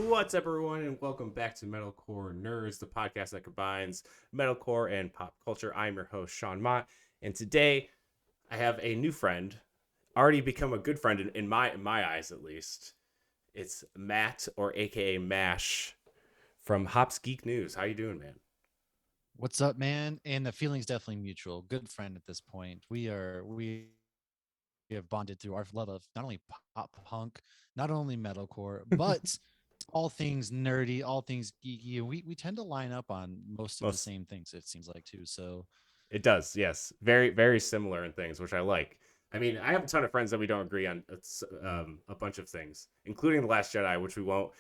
What's up, everyone, and welcome back to Metalcore Nerds, the podcast that combines metalcore and pop culture. I'm your host, Sean Mott, and today I have a new friend, already become a good friend in my eyes, at least. It's Matt, or AKA Mash, from Hops Geek News. How you doing, man? What's up, man? And the feeling's definitely mutual. Good friend at this point. We have bonded through our love of not only pop punk, not only metalcore, but all things nerdy, all things geeky. And we tend to line up on most of the Most same things, it seems like too. So It does, yes, very similar in things, which I like. I mean, I have a ton of friends that we don't agree on a bunch of things, including The Last Jedi, which we won't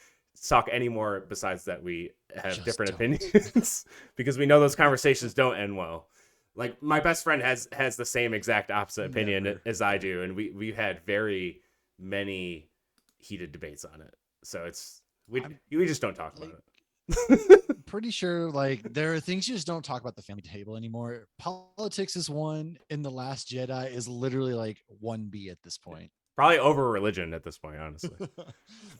talk anymore. Besides that, we have just different don't. opinions because we know those conversations don't end well. Like my best friend has the same exact opposite opinion Never. as I do, and we've had very many heated debates on it. So I'm we just don't talk about like it. pretty sure like there are things you just don't talk about the family table anymore. Politics is one, and The Last Jedi is literally like 1B at this point. Probably over religion at this point, honestly.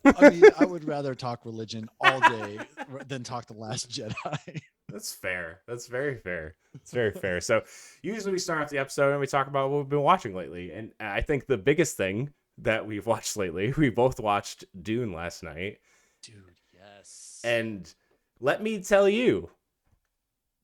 I mean, I would rather talk religion all day than talk The Last Jedi. That's fair. That's very fair. It's very fair. So usually we start off the episode and we talk about what we've been watching lately. And I think the biggest thing that we've watched lately, we both watched Dune last night. Dude, yes. And let me tell you,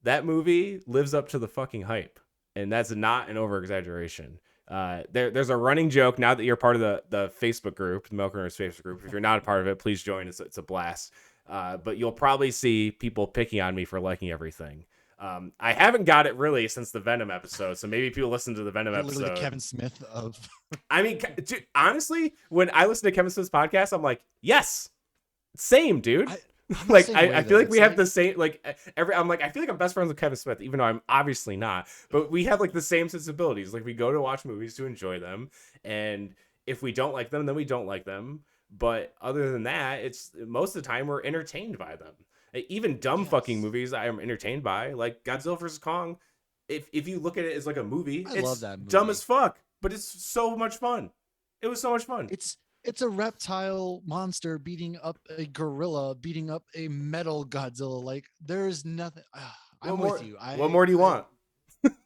that movie lives up to the fucking hype. And that's not an over exaggeration. There's a running joke now that you're part of the Facebook group, the Milk Runners Facebook group. If you're not a part of it, please join. It's a blast. But you'll probably see people picking on me for liking everything. I haven't got it really since the Venom episode, so maybe people listen to the Venom You're literally the episode. Kevin Smith of I mean, dude, honestly, when I listen to Kevin Smith's podcast, I'm like, yes, same, dude. I'm the Like same way I feel though. like we It's have like the same I'm like I feel like I'm best friends with Kevin Smith, even though I'm obviously not. But we have like the same sensibilities. Like we go to watch movies to enjoy them, and if we don't like them, then we don't like them. But other than that, it's most of the time we're entertained by them. Even dumb fucking yes. movies I am entertained by, like Godzilla vs Kong. If you look at it as like a movie, I love it's that dumb as movie. fuck, but it's so much fun. It was so much fun. It's a reptile monster beating up a gorilla, beating up a metal Godzilla. Like there's nothing. What I'm with more? you. What more do you want?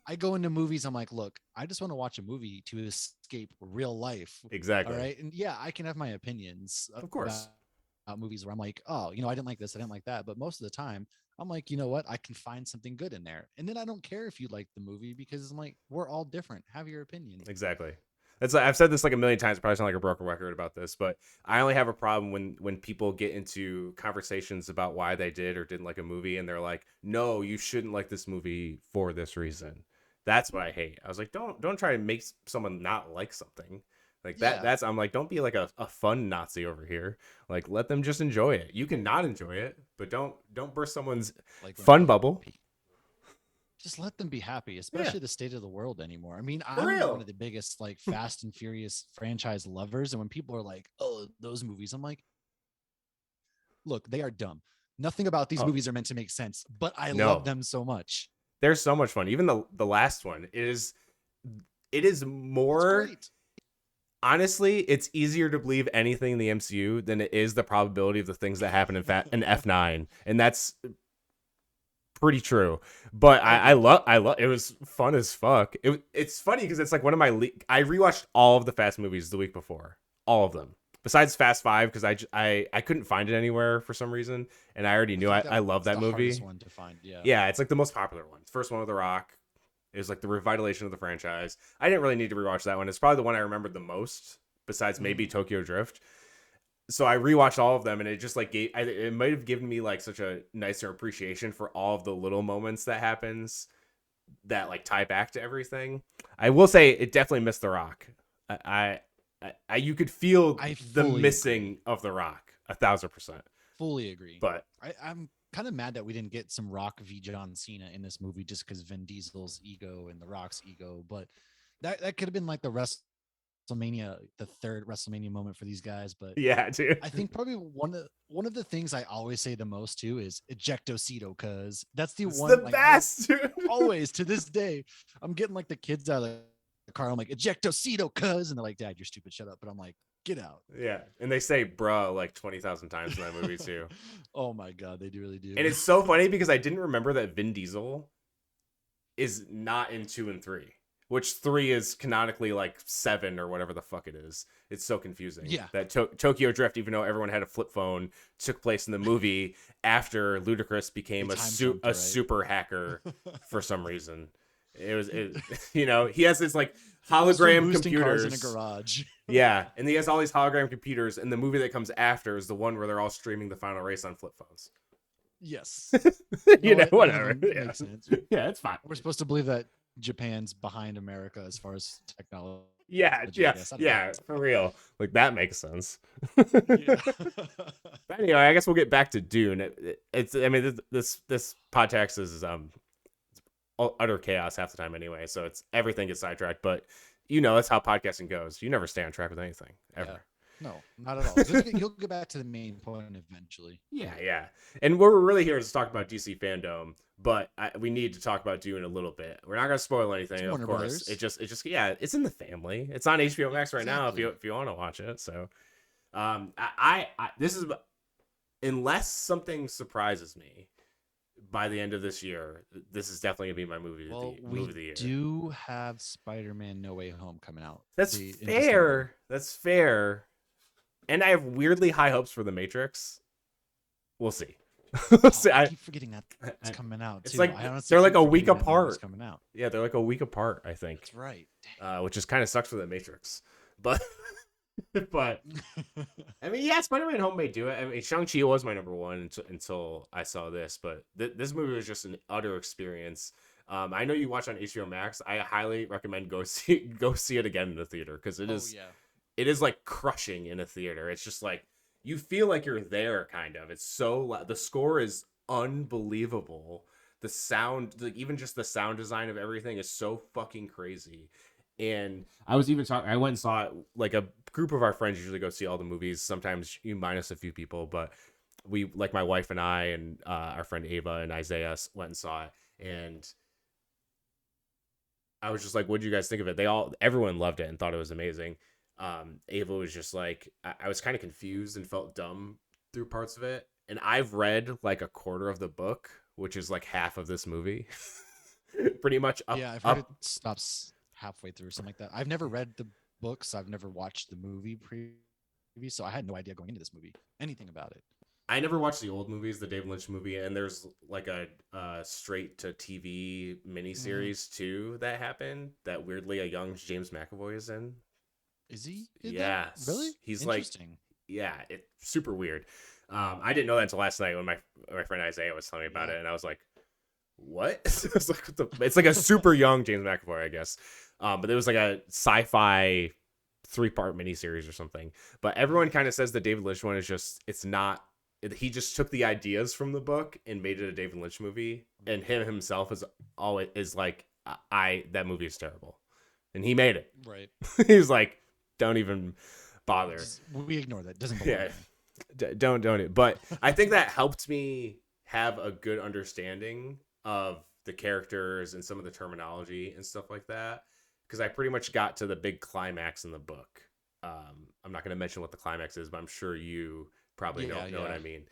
I go into movies. I'm like, look, I just want to watch a movie to escape real life. All Exactly. right, and yeah, I can have my opinions Of about course. movies where I'm like, oh, I didn't like this, I didn't like that. But most of the time, I'm like, you know what? I can find something good in there. And then I don't care if you like the movie because I'm like, we're all different. Have your opinion. Exactly. That's I've said this like a million times. Probably sound like a broken record about this, but I only have a problem when people get into conversations about why they did or didn't like a movie, and they're like, "No, you shouldn't like this movie for this reason." That's what I hate. I was like, don't try to make someone not like something like that. Yeah. I'm like, don't be like a fun Nazi over here. Like, let them just enjoy it. You can not enjoy it, but don't burst someone's Like when fun bubble. just let them be happy, Yeah, especially the state of the world anymore. I mean, for I'm one real. of the biggest like Fast and Furious franchise lovers. And when people are like, oh, those movies, I'm like, look, they are dumb. Nothing about these Oh movies are meant to make sense, but I love no, them so much. there's so much fun. Even the last one it is It's more great. honestly, it's easier to believe anything in the MCU than it is the probability of the things that happen in F9, and that's pretty true. But I agree with that. I love it was fun as fuck. It's funny because it's like one of my I rewatched all of the Fast movies the week before, all of them. Besides Fast 5 because I couldn't find it anywhere for some reason, and I already I knew think I love that's that the hardest movie. one to find. Yeah. Yeah, it's like the most popular one. First one with The Rock. It was like the revitalization of the franchise. I didn't really need to rewatch that one. It's probably the one I remembered the most, besides maybe Mhm. Tokyo Drift. So I rewatched all of them, and it just like it might have given me like such a nicer appreciation for all of the little moments that happens that like tie back to everything. I will say it definitely missed The Rock. You could feel I the fully missing agree. of The Rock 1,000%. Fully agree. But I'm kind of mad that we didn't get some Rock v John Cena in this movie just because Vin Diesel's ego and The Rock's ego. But that could have been like the WrestleMania, the third WrestleMania moment for these guys. But yeah, dude, I think probably one of the things I always say the most too is ejectocito, cause that's the it's one the like I best, dude. always to this day I'm getting like the kids out of the car. I'm like ejectocito, cuz, and they're like, Dad, you're stupid, shut up. But I'm like, Get out. Yeah, and they say "bruh" like 20,000 times in that movie too. Oh my god, they do really And do. it's so funny because I didn't remember that Vin Diesel is not in 2 and 3, which 3 is canonically like 7 or whatever the fuck it is. It's so confusing Yeah. that Tokyo Drift, even though everyone had a flip phone, took place in the movie after Ludacris They became time jumped, a right? super hacker for some reason. You know, he has his like He goes from hologram boosting cars in a computers. garage. Yeah, and he has all these hologram computers, and the movie that comes after is the one where they're all streaming the final race on flip phones. Yes. You No, know, it whatever. doesn't Yeah, make sense. yeah, it's fine. We're supposed to believe that Japan's behind America as far as technology, Yeah, I yeah, guess. I don't know. yeah, for real. Like that makes sense. Yeah. But anyway, I guess we'll get back to Dune. It's I mean this podcast is utter chaos half the time anyway, so it's everything gets sidetracked. But you know that's how podcasting goes. You never stay on track with anything Yeah. ever. No, not at all. You'll get back to the main point eventually. Yeah, yeah. And what we're really here is to talk about DC FanDome, but we need to talk about Dune a little bit. We're not gonna spoil It's anything, of Warner course. Brothers. It just yeah, it's in the family. It's on HBO Max right now Exactly. if you want to watch it. So, this is unless something surprises me by the end of this year, this is definitely gonna be my Well, movie we of the year. do have Spider-Man No Way Home coming out. That's In December. fair. That's fair. And I have weirdly high hopes for The Matrix. We'll see. Oh, I keep forgetting that it's coming out It's too. like I honestly they're like keep a week forgetting that movie's apart. coming out. Yeah, they're like a week apart, I think. That's right. Which just kind of sucks for The Matrix. But but Dang. I mean, yeah, Spider-Man Home may do it. I mean, Shang-Chi was my number one until I saw this, but this movie was just an utter experience. I know you watch on HBO Max. I highly recommend go see it again in the theater because Oh yeah. it is like crushing in a theater. It's just like you feel like you're there, kind of. It's so the score is unbelievable. The sound, like even just the sound design of everything is so fucking crazy. And I was even talking. I went and saw it. Like a group of our friends usually go see all the movies. Sometimes you minus a few people, but we like my wife and I and our friend Ava and Isaiah went and saw it. And I was just like, "What did you guys think of it?" Everyone loved it and thought it was amazing. Ava was just like, I was kind of confused and felt dumb through parts of it. And I've read like a quarter of the book, which is like half of this movie, pretty much Yeah, I've heard it stops halfway through, something like that. I've never read the books. I've never watched the movie preview, so I had no idea going into this movie anything about it. I never watched the old movies, the David Lynch movie, and there's like a straight to TV miniseries too that happened that weirdly a young James McAvoy is in. Is he? Did Yeah, that? Really? he's like, Interesting. yeah, it's super weird. I didn't know that until last night when my friend Isaiah was telling me about it, and I was like, "What?" It's like it's like a super young James McAvoy, I guess. But it was like a sci-fi 3-part miniseries or something. But everyone kind of says the David Lynch one is just it's not. He just took the ideas from the book and made it a David Lynch movie, and him himself is like, that movie is terrible, and he made it. Right. He's like, don't even bother. We ignore that. Doesn't belong. Yeah, don't. But I think that helped me have a good understanding of the characters and some of the terminology and stuff like that, because I pretty much got to the big climax in the book. I'm not going to mention what the climax is, but I'm sure you probably don't know what I mean.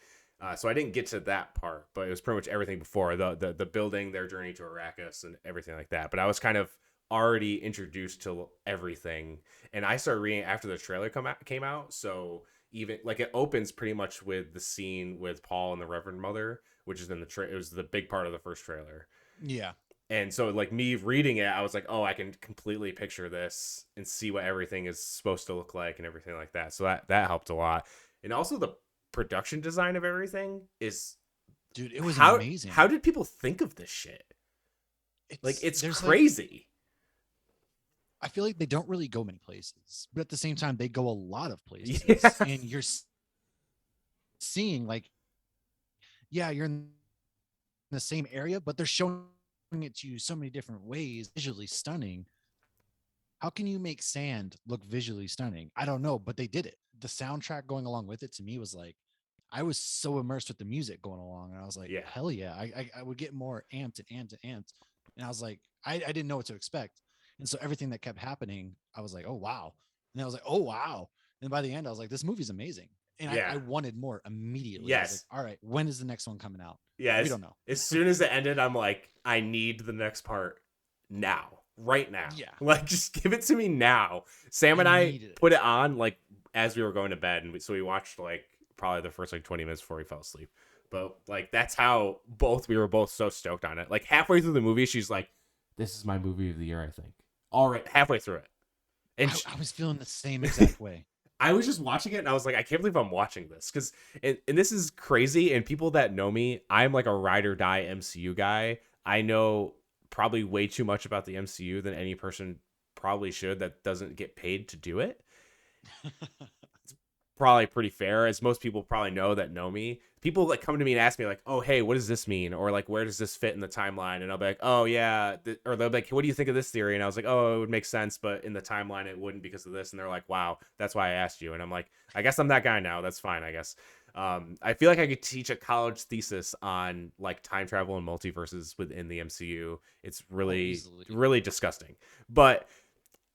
So I didn't get to that part, but it was pretty much everything before the building, their journey to Arrakis, and everything like that. But I was kind of already introduced to everything, and I started reading after the trailer came out. So even like it opens pretty much with the scene with Paul and the Reverend Mother, which is in the it was the big part of the first trailer. Yeah. And so like me reading it, I was like, oh, I can completely picture this and see what everything is supposed to look like and everything like that. So that helped a lot. And also the production design of everything is, dude, it was amazing. How did people think of this shit? It's crazy. I feel like they don't really go many places, but at the same time, they go a lot of places. Yeah. And you're seeing like, yeah, you're in the same area, but they're showing it to you so many different ways, visually stunning. How can you make sand look visually stunning? I don't know, but they did it. The soundtrack going along with it to me was like, I was so immersed with the music going along, and I was like, Yeah. hell yeah. I would get more amped and amped and amped. And I was like, I didn't know what to expect. And so everything that kept happening, I was like, oh wow. And I was like, oh wow. And by the end, I was like, this movie's amazing. And I Yeah. wanted more immediately. I was like, Yes. all right, when is the next one coming out? Yeah. We don't know. As soon as it ended, I'm like, I need the next part now, right now. Yeah, Like, just give it to me now. Sam I and I needed put it. it on like as we were going to bed, and so we watched like probably the first like 20 minutes before we fell asleep. But like that's how we were both so stoked on it. Like halfway through the movie, she's like, "This is my movie of the year, I think." All right, halfway through it, and I was feeling the same exact way. I was just watching it and I was like, I can't believe I'm watching this because, and this is crazy. And people that know me, I'm like a ride or die MCU guy. I know probably way too much about the MCU than any person probably should that doesn't get paid to do it. Probably pretty fair, as most people probably know me. People like come to me and ask me like, "Oh, hey, what does this mean?" Or like, "Where does this fit in the timeline?" And I'll be like, "Oh yeah," or they'll be like, "What do you think of this theory?" And I was like, "Oh, it would make sense, but in the timeline it wouldn't because of this." And they're like, "Wow, that's why I asked you." And I'm like, "I guess I'm that guy now. That's fine, I guess." I feel like I could teach a college thesis on like time travel and multiverses within the MCU. It's Oh, really, easily. really disgusting. But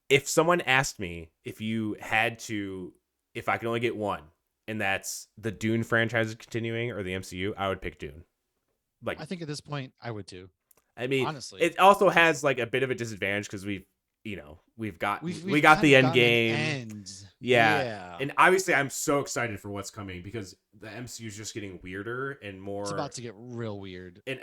if someone asked me if you had to, if I could only get one, and that's the Dune franchise continuing or the MCU, I would pick Dune. Like, I think at this point, I would too. I mean, Honestly, it also has like a bit of a disadvantage because we we've got kind the of end gotten an game. end. Yeah. Yeah, And obviously I'm so excited for what's coming because the MCU is just getting weirder and it's more, about to get real weird. and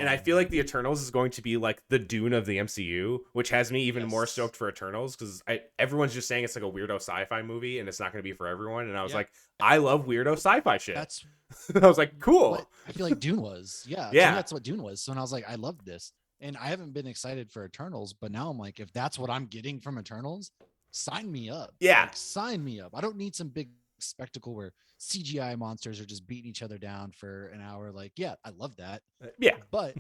I feel like the Eternals is going to be like the Dune of the MCU, which has me even more Yes. stoked for Eternals because everyone's just saying it's like a weirdo sci-fi movie and it's not going to be for everyone. And I was Yeah. like, I love weirdo sci-fi shit. That's I was like, what cool, I feel like Dune was. Yeah, to me, yeah, that's what Dune was. So when I was like, I love this, and I haven't been excited for Eternals, but now I'm like, if that's what I'm getting from Eternals, sign me up. yeah, Like, sign me up. I don't need some big spectacle where CGI monsters are just beating each other down for an hour. Like, yeah, I love that, yeah, but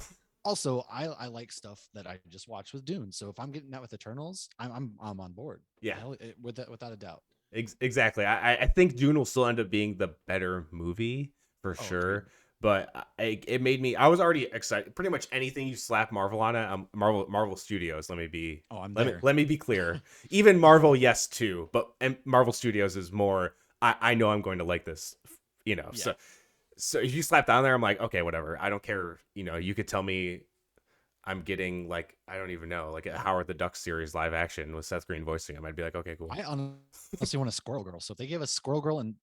also I like stuff that I just watched with Dune. So if I'm getting that with Eternals, I'm on board. yeah. With that, without a doubt. Exactly. I think Dune will still end up being the better movie for Oh, agreed. sure. But it made me. I was already excited. Pretty much anything you slap Marvel on it, Marvel Studios. Oh, I'm Let me there. let me be clear. Even Marvel, yes, too. But and Marvel Studios is more. I know I'm going to like this. Yeah. So if you slap down there, I'm like, okay, whatever. I don't care. You could tell me I'm getting like I don't even know like a Howard the Duck series live action with Seth Green voicing him. I'd be like, okay, cool. I honestly want a Squirrel Girl. So if they gave us Squirrel Girl, and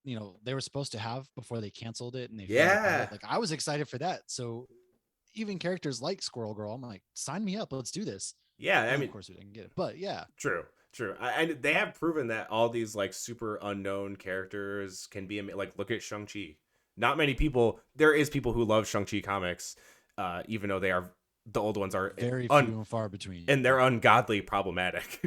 they were supposed to have before they canceled it and they filmed the Yeah, pilot, like I was excited for that. So even characters like Squirrel Girl, I'm like, sign me up, let's do this. yeah. I And of mean, course we didn't get it, but yeah, true, true. And they have proven that all these like super unknown characters can be like look at Shang-Chi. Not many people. There is people who love Shang-Chi comics, even though the old ones are very few and far between. and they're ungodly problematic,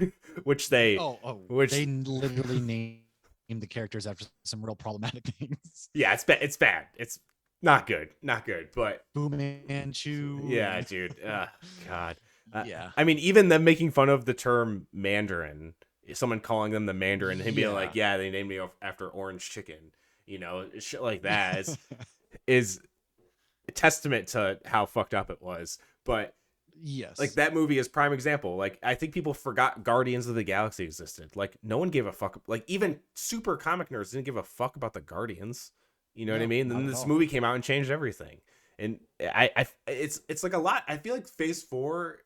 which They literally named the characters after some real problematic things. yeah, it's bad. It's bad. It's not good. Not good. But Fu Manchu yeah, and dude. God. yeah, I mean, even them making fun of the term Mandarin, someone calling them the Mandarin, him being like, yeah, "Yeah, they named me after orange chicken," shit like that is a testament to how fucked up it was. But like yes, that movie is prime example. Like I think people forgot Guardians of the Galaxy existed. Like no one gave a fuck. Like even super comic nerds didn't give a fuck about the Guardians. You know what I no, mean? not Then at this all. movie came out and changed everything. And it's like a lot. I feel like Phase 4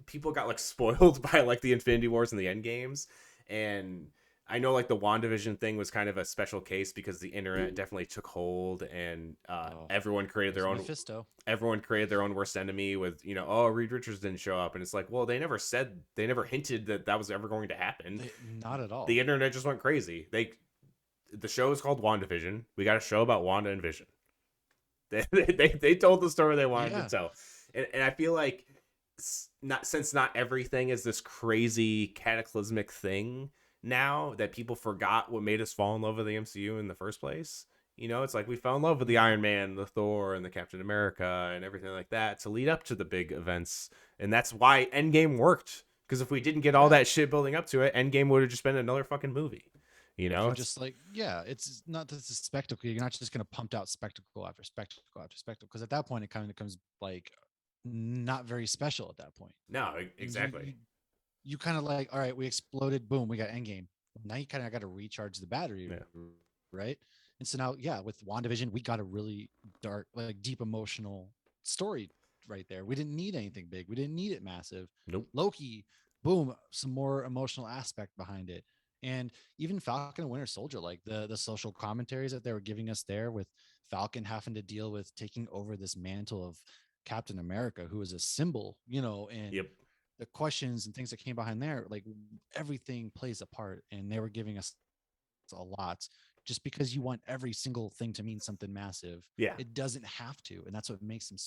people got like spoiled by like the Infinity Wars and the End Games, and I know like the WandaVision thing was kind of a special case because the internet definitely took hold and Oh, there's Mephisto. everyone created their own worst enemy with oh, Reed Richards didn't show up, and it's like, well, they never hinted that that was ever going to happen. Not at all. The internet just went crazy. The show is called WandaVision. We got a show about Wanda and Vision. They told the story they wanted to Yeah. tell, and I feel like not everything is this crazy cataclysmic thing now that people forgot what made us fall in love with the MCU in the first place. It's like we fell in love with the Iron Man, the Thor, and the Captain America, and everything like that to lead up to the big events, and that's why Endgame worked. Because if we didn't get all Yeah. that shit building up to it, Endgame would have just been another fucking movie. If you're It's just like, yeah, it's not this is spectacle. You're not just gonna pump out spectacle after spectacle after spectacle. Because at that point, it kind of becomes like not very special at that point. no, You exactly. you kind of like, all right, we exploded, boom, we got Endgame. now you kind of got to recharge the battery, Yeah. right? And so now, yeah, with WandaVision, we got a really dark, like deep emotional story right there. We didn't need anything big. We didn't need it massive. Nope. Loki, boom, some more emotional aspect behind it. And even Falcon and Winter Soldier, like the social commentaries that they were giving us there, with Falcon having to deal with taking over this mantle of Captain America, who is a symbol, and Yep. the questions and things that came behind there, like everything plays a part. And they were giving us a lot. Just because you want every single thing to mean something massive, Yeah. it doesn't have to. And that's what makes them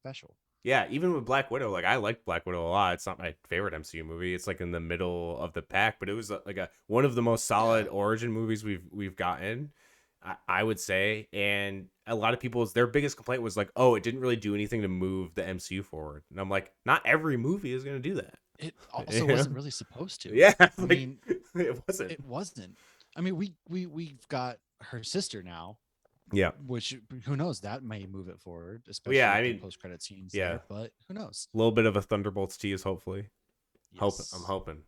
special. Yeah, even with Black Widow, like I like Black Widow a lot. It's not my favorite MCU movie. It's like in the middle of the pack, but it was like one of the most solid origin movies we've gotten, I would say. And a lot of their biggest complaint was like, oh, it didn't really do anything to move the MCU forward. And I'm like, not every movie is going to do that. It also wasn't really supposed to. Yeah, I mean, it wasn't. It wasn't. I mean, we've got her sister now. Yeah. Which, who knows, that may move it forward, Well, especially yeah, I with the mean, post-credit scenes yeah. there, but who knows? A little bit of a Thunderbolts tease, hopefully. Yes. I'm hoping.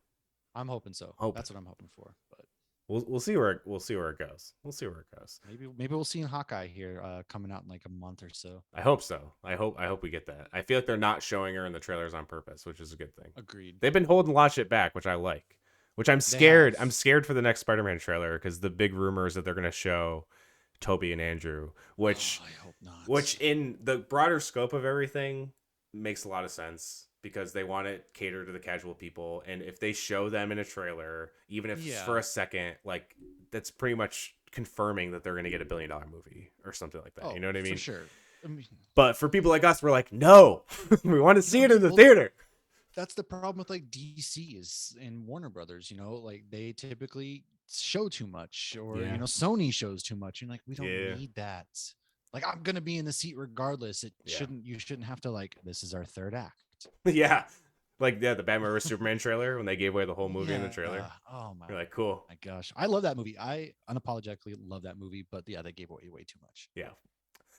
I'm hoping so. That's what I'm hoping for. But we'll see where it goes. We'll see where it goes. Maybe we'll see in Hawkeye here coming out in like a month or so. I hope so. I hope we get that. I feel like they're not showing her in the trailers on purpose, which is a good thing. Agreed. They've been holding a lot of shit back, which I like. Which I'm scared. I'm scared for the next Spider-Man trailer because the big rumors that they're going to show Toby and Andrew, which I hope not. Which in the broader scope of everything makes a lot of sense because they want to cater to the casual people, and if they show them in a trailer, even if it's for a second, like that's pretty much confirming that they're going to get $1 billion movie or something like that. Oh, you know what I mean? For sure. But for people like us, we're like, no, we want to see it in the theater. That's the problem with like DC is and Warner Brothers, like they typically show too much, or Sony shows too much. You're like, we don't need that. Like, I'm gonna be in the seat regardless. You shouldn't have to like, this is our third act. Yeah. Like the Batman vs Superman trailer when they gave away the whole movie in the trailer. Oh my! You're like, cool. My gosh, I love that movie. I unapologetically love that movie, but yeah, they gave away way too much. Yeah,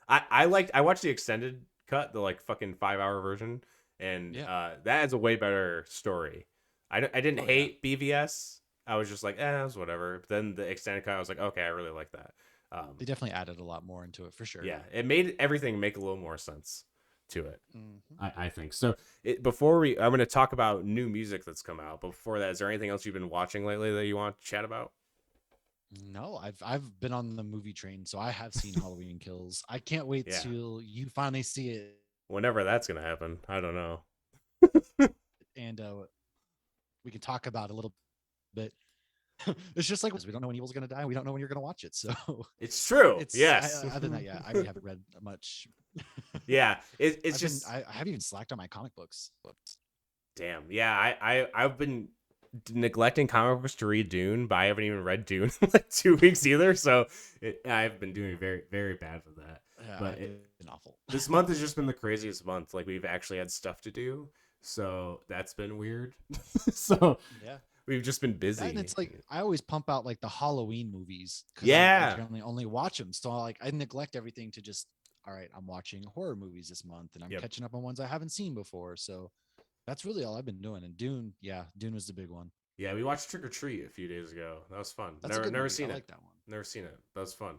I watched the extended cut, the like fucking 5-hour version, and that has a way better story. I didn't hate BVS. I was just like, it was whatever. But then the extended cut, I was like, okay, I really like that. They definitely added a lot more into it for sure. Yeah, it made everything make a little more sense to it. Mm-hmm. I think so. I'm going to talk about new music that's come out. But before that, is there anything else you've been watching lately that you want to chat about? No, I've been on the movie train, so I have seen Halloween Kills. I can't wait till you finally see it. Whenever that's gonna happen, I don't know. And we can talk about a little bit. It's just like we don't know when evil's gonna die. We don't know when you're gonna watch it, so it's true. Yes. Other than that, yeah, I haven't read much. Yeah, I haven't even slacked on my comic books. Damn. Yeah, I've been neglecting comic books to read Dune, but I haven't even read Dune in like 2 weeks either. So I've been doing very, very bad with that. Yeah, but it's been awful. This month has just been the craziest month. Like we've actually had stuff to do, so that's been weird. So yeah, we've just been busy. And it's like I always pump out like the Halloween movies. Yeah, I generally only watch them, so I neglect everything to just. All right, I'm watching horror movies this month, and I'm catching up on ones I haven't seen before. So that's really all I've been doing. And Dune was the big one. Yeah, we watched Trick or Treat a few days ago. That was fun. That's never seen it. I like that one. Never seen it. That was fun.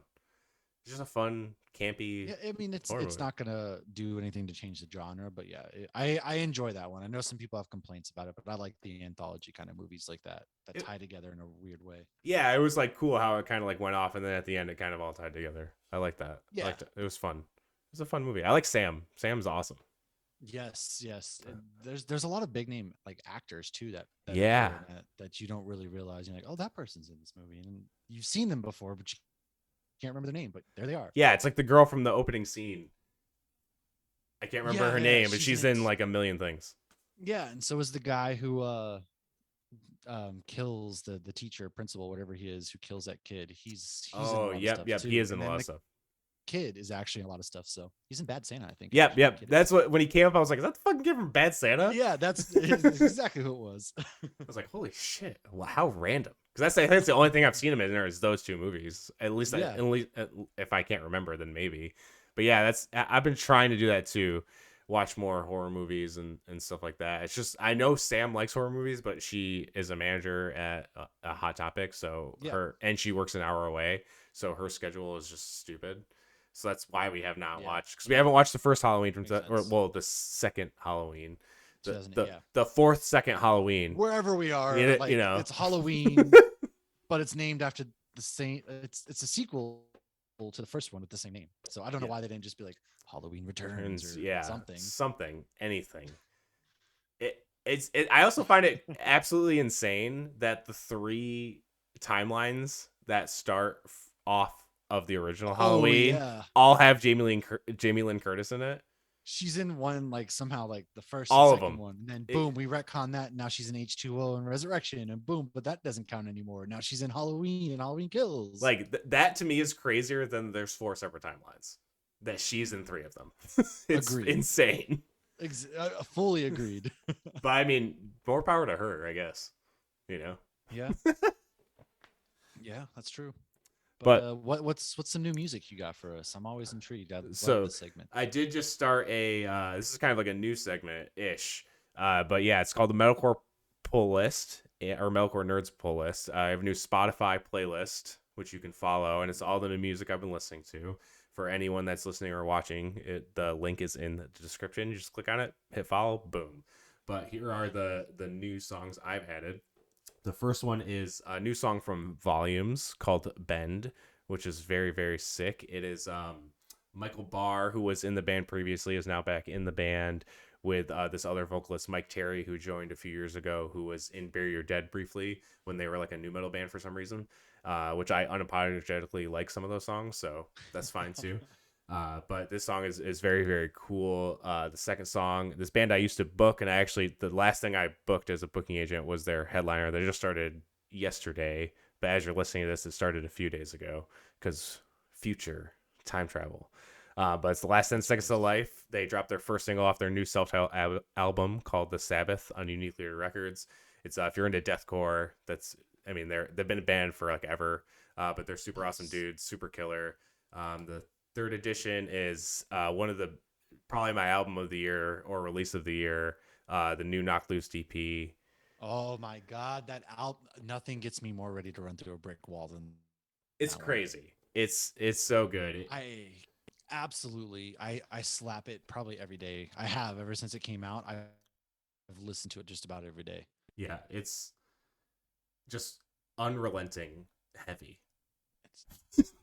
It's just a fun, campy. Yeah, I mean, it's not gonna do anything to change the genre, but yeah, I enjoy that one. I know some people have complaints about it, but I like the anthology kind of movies like that tie together in a weird way. Yeah, it was like cool how it kind of like went off, and then at the end it kind of all tied together. I like that. Yeah, I liked it. It was fun. It was a fun movie. I like Sam. Sam's awesome. Yes. And there's a lot of big name like actors too that you don't really realize. You're like, oh, that person's in this movie, and you've seen them before, but you can't remember their name. But there they are. Yeah, it's like the girl from the opening scene. I can't remember her name, but she's in like a million things. Yeah, and so is the guy who kills the teacher, principal, whatever he is, who kills that kid. He's in a lot of stuff too. He is in a lot of stuff. Kid is actually in a lot of stuff, so he's in Bad Santa, I think. Yep. That's what when he came up, I was like, is that the fucking kid from Bad Santa? Yeah, that's exactly who it was. I was like, holy shit, well, how random. Because that's the only thing I've seen him in there is those two movies. At least if I can't remember, then maybe. But yeah, I've been trying to do that too. watch more horror movies and stuff like that. It's just I know Sam likes horror movies, but she is a manager at a Hot Topic, so Yeah. her and she works an hour away, so her schedule is just stupid. So that's why we have not Yeah. watched because we haven't watched the first Halloween from Makes or sense. well the second Halloween, the 2000, the yeah. the fourth second Halloween. Wherever we You are, know, you like know. it's Halloween, but it's named after the same. It's a sequel to the first one with the same name. So I don't know Yeah, why they didn't just be like Halloween Returns turns or yeah something. something anything. I also find it absolutely insane that the three timelines that start off of the original Oh Halloween yeah, all have Jamie Lynn Curtis in it. she's in one like somehow like the first and All of second them. one, and then boom, we retcon that. And now she's in H2O and Resurrection, and boom, but that doesn't count anymore. Now she's in Halloween and Halloween Kills. Like that to me is crazier than there's four separate timelines. That she's in three of them. It's Agreed. insane. Fully agreed. But I mean, more power to her, I guess. You know. Yeah, yeah, that's true. But But what's some new music you got for us? I'm always intrigued. I love so this segment. I did just start a. This is kind of like a new segment ish. But yeah, it's called the Metalcore Pull List or Metalcore Nerds Pull List. I have a new Spotify playlist which you can follow, and it's all the new music I've been listening to. For anyone that's listening or watching, the link is in the description. You just click on it, hit follow, boom. But here are the new songs I've added. The first one is a new song from Volumes called Bend, which is very, very sick. It is Michael Barr, who was in the band previously, is now back in the band with this other vocalist, Mike Terry, who joined a few years ago, who was in Bury Your Dead briefly when they were like a new metal band for some reason, which I unapologetically like some of those songs, so that's fine too. But this song is very, very cool. The second song, this band I used to book, and I actually, the last thing I booked as a booking agent was their headliner. They just started yesterday, but as you're listening to this, it started a few days ago because future time travel. But it's the last 10 seconds of life. They dropped their first single off their new self-titled album called The Sabbath on Nuclear Records. It's if you're into deathcore, that's I mean they've been a band for like ever, but they're super awesome dudes, super killer. The third edition is one of the probably my album of the year or release of the year, the new Knock Loose DP. Oh my god, that album! Nothing gets me more ready to run through a brick wall than It's that one. crazy. It's so good. I absolutely, I slap it probably every day. I have ever since it came out. I've listened to it just about every day. Yeah, it's just unrelenting heavy.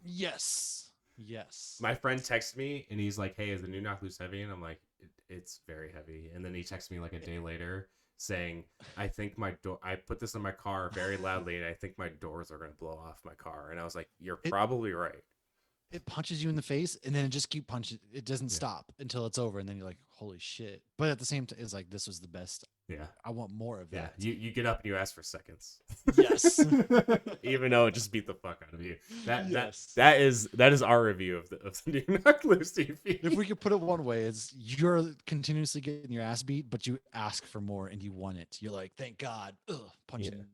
Yes, yes. My friend texted me and he's like, "Hey, is the new Knock Loose heavy?" And I'm like, "It's very heavy." And then he texted me like a day later saying, "I think my door. I put this in my car very loudly, and I think my doors are gonna blow off my car." And I was like, "You're It probably right." it punches you in the face, and then it just keep punching. It doesn't Yeah, stop until it's over, and then you're like, "Holy shit!" But at the same time, it's like this was the best. yeah, I want more of yeah. that. You get up and you ask for seconds, Yes. even though it just beat the fuck out of you. That Yes. that is our review of the new Knock Loose TV. If we could put it one way, it's you're continuously getting your ass beat, but you ask for more and you want it. You're like, thank God. Ugh, punch Yeah, it in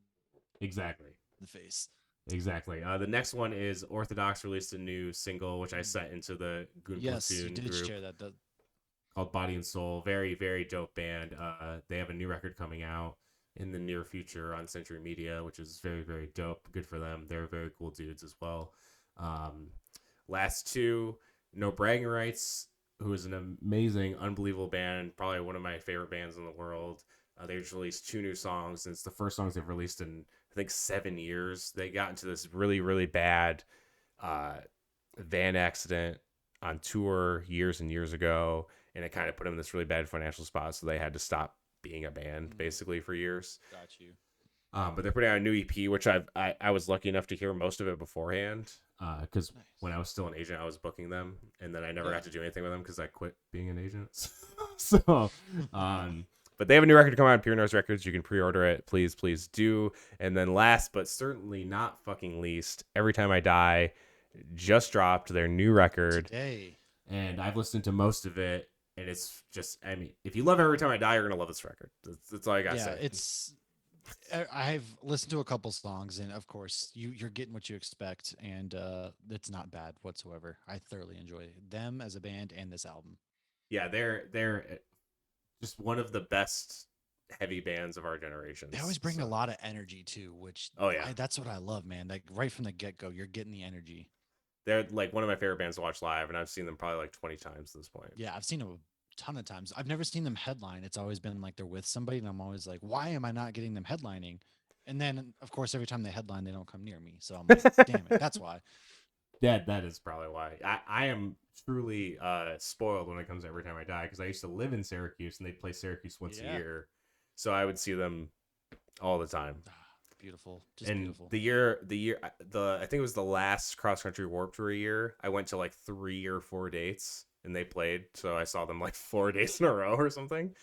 exactly. the face. Exactly. The next one is Orthodox released a new single, which I sent into the Goon Yes, you Platoon did group share that. called Body and Soul. Very, very dope band. They have a new record coming out in the near future on Century Media, which is very, very dope. Good for them. They're very cool dudes as well. Um, last two, No Bragging Rights, who is an amazing, unbelievable band, probably one of my favorite bands in the world. They just released two new songs, and it's the first songs they've released in I think 7 years. They got into this really, really bad uh, van accident on tour years and years ago, and it kind of put them in this really bad financial spot. So they had to stop being a band basically for years. Got you. But they're putting out a new EP, which I was lucky enough to hear most of it beforehand. Because Nice. when I was still an agent, I was booking them, and then I never Yeah. got to do anything with them because I quit being an agent. So, but they have a new record coming out on Pure Noise Records. You can pre-order it. Please, please do. And then last but certainly not fucking least, Every Time I Die just dropped their new record. Today. And I've listened to most of it. And it's just, I mean, if you love Every Time I Die, you're going to love this record. That's all I got to Yeah, say. it's I've listened to a couple songs, and of course you're getting what you expect, and it's not bad whatsoever. I thoroughly enjoy them as a band and this album. Yeah, they're just one of the best heavy bands of our They always generations. bring a So, lot of energy too, which oh yeah, that's what I love, man. Like right from the get go, you're getting the energy. they're like one of my favorite bands to watch live, and I've seen them probably like 20 times at this point. Yeah, I've seen them a ton of times. I've never seen them headline. It's always been like they're with somebody, and I'm always like, why am I not getting them headlining? And then, of course, every time they headline, they don't come near me. So I'm like, damn it, that's why. That is probably why. I am truly spoiled when it comes to Every Time I Die because I used to live in Syracuse and they play Syracuse once a Yeah. year, so I would see them all the time. Beautiful, just And beautiful. the I think it was the last cross country Warped Tour year. I went to like 3 or 4 dates and they played, so I saw them like 4 days in a row or something.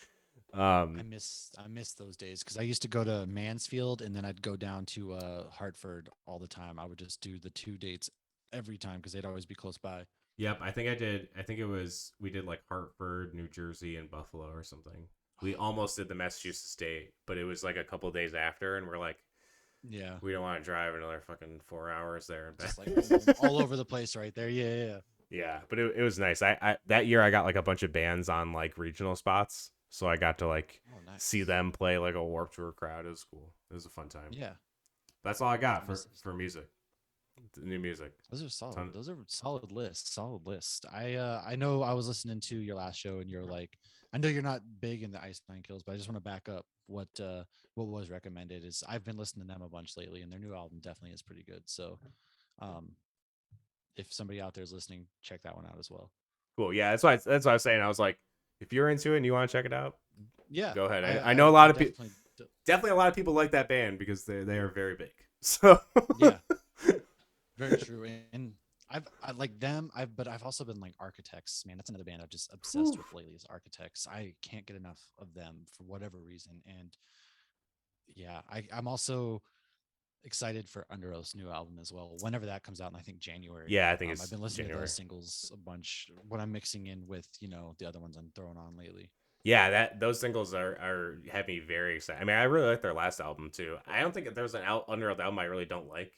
I Um, miss those days because I used to go to Mansfield and then I'd go down to Hartford all the time. I would just do the 2 dates every time because they'd always be close by. yep, I think I did. I think it was we did like Hartford, New Jersey, and Buffalo or something. We almost did the Massachusetts state, but it was like a couple days after, and we're like, Yeah, we don't want to drive another fucking 4 hours there and back. just like boom, all over the place right there. Yeah, yeah, yeah. Yeah, but it was nice. I that year I got like a bunch of bands on like regional spots, so I got to like Oh, see nice. them play like a Warped Tour crowd. It was cool. It was a fun time. Yeah, That's all I got I miss those. for music, the new music. Those are solid. Ton. Those are solid lists. Solid list. I know I was listening to your last show and you're like, I know you're not big in the Ice Nine Kills, but I just want to back up what was recommended is I've been listening to them a bunch lately and their new album definitely is pretty good. So um if somebody out there is listening, check that one out as well. Cool. Yeah, that's what I was saying. I was like, if you're into it and you want to check it out, Yeah, go ahead. I know a I lot of people, definitely definitely a lot of people like that band because they are very big. So yeah, very true. And I like them. But I've also been like Architects. Man, that's another band I've just obsessed with lately. Is Architects. I can't get enough of them for whatever reason. And yeah, I'm also excited for Under Oath's new album as well. Whenever that comes out, in I think January. yeah, I think I've it's been listening to January. those singles a bunch. What I'm mixing in with the other ones I'm throwing on lately. Yeah, that those singles are have me very excited. I mean, I really like their last album too. I don't think there's an Under Oath album I really don't like,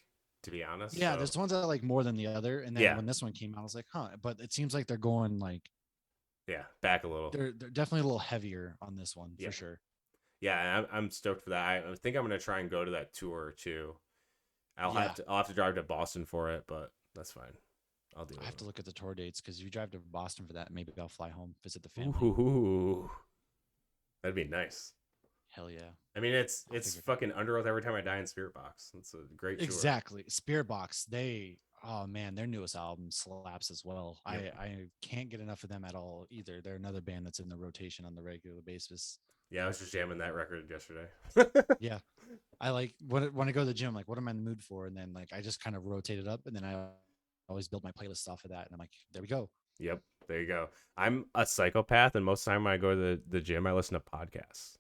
to be honest. Yeah, So there's ones I like more than the other. And then yeah, when this one came out, I was like, huh. But it seems like they're going like yeah, back a little. they're definitely a little heavier on this one Yeah, for sure. yeah, I'm stoked for that. I think I'm gonna try and go to that tour too. Yeah, I'll have to drive to Boston for it, but that's fine. I'll deal I have with to look at the tour dates because if you drive to Boston for that, maybe I'll fly home, visit the it. family. Ooh, that'd be nice. Hell yeah. I mean, I'll it's figure it out. fucking Under Oath Every Time I Die in Spirit Box. It's a great tour. Exactly. Spirit Box, oh man, their newest album slaps as well. Yep. I can't get enough of them at all either. They're another band that's in the rotation on the regular basis. Yeah, I was just jamming that record yesterday. Yeah. I like when I go to the gym, like what am I in the mood for? And then like I just kind of rotate it up and then I always build my playlists off of that. And I'm like, there we go. Yep, there you go. I'm a psychopath, and most of the time when I go to the gym, I listen to podcasts.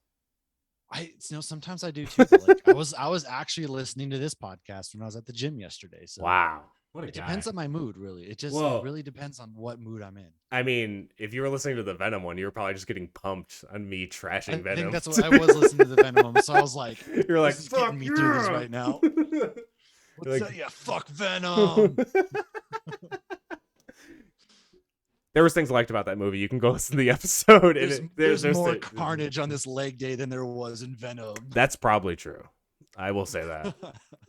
Sometimes I do too. But like I was actually listening to this podcast when I was at the gym yesterday. So Wow, what a it guy! depends on my mood, really. It Well, really depends on what mood I'm in. I mean, if you were listening to the Venom one, you were probably just getting pumped on me I trashing think Venom. that's what I was listening to the Venom, so I was like, You're like, this is fuck getting me through this yeah. right now. You're What's like, that? Yeah, fuck Venom. there was things I liked about that movie. You can go listen to the episode, and There's there's more carnage on this leg day than there was in Venom. that's probably true. I will say that.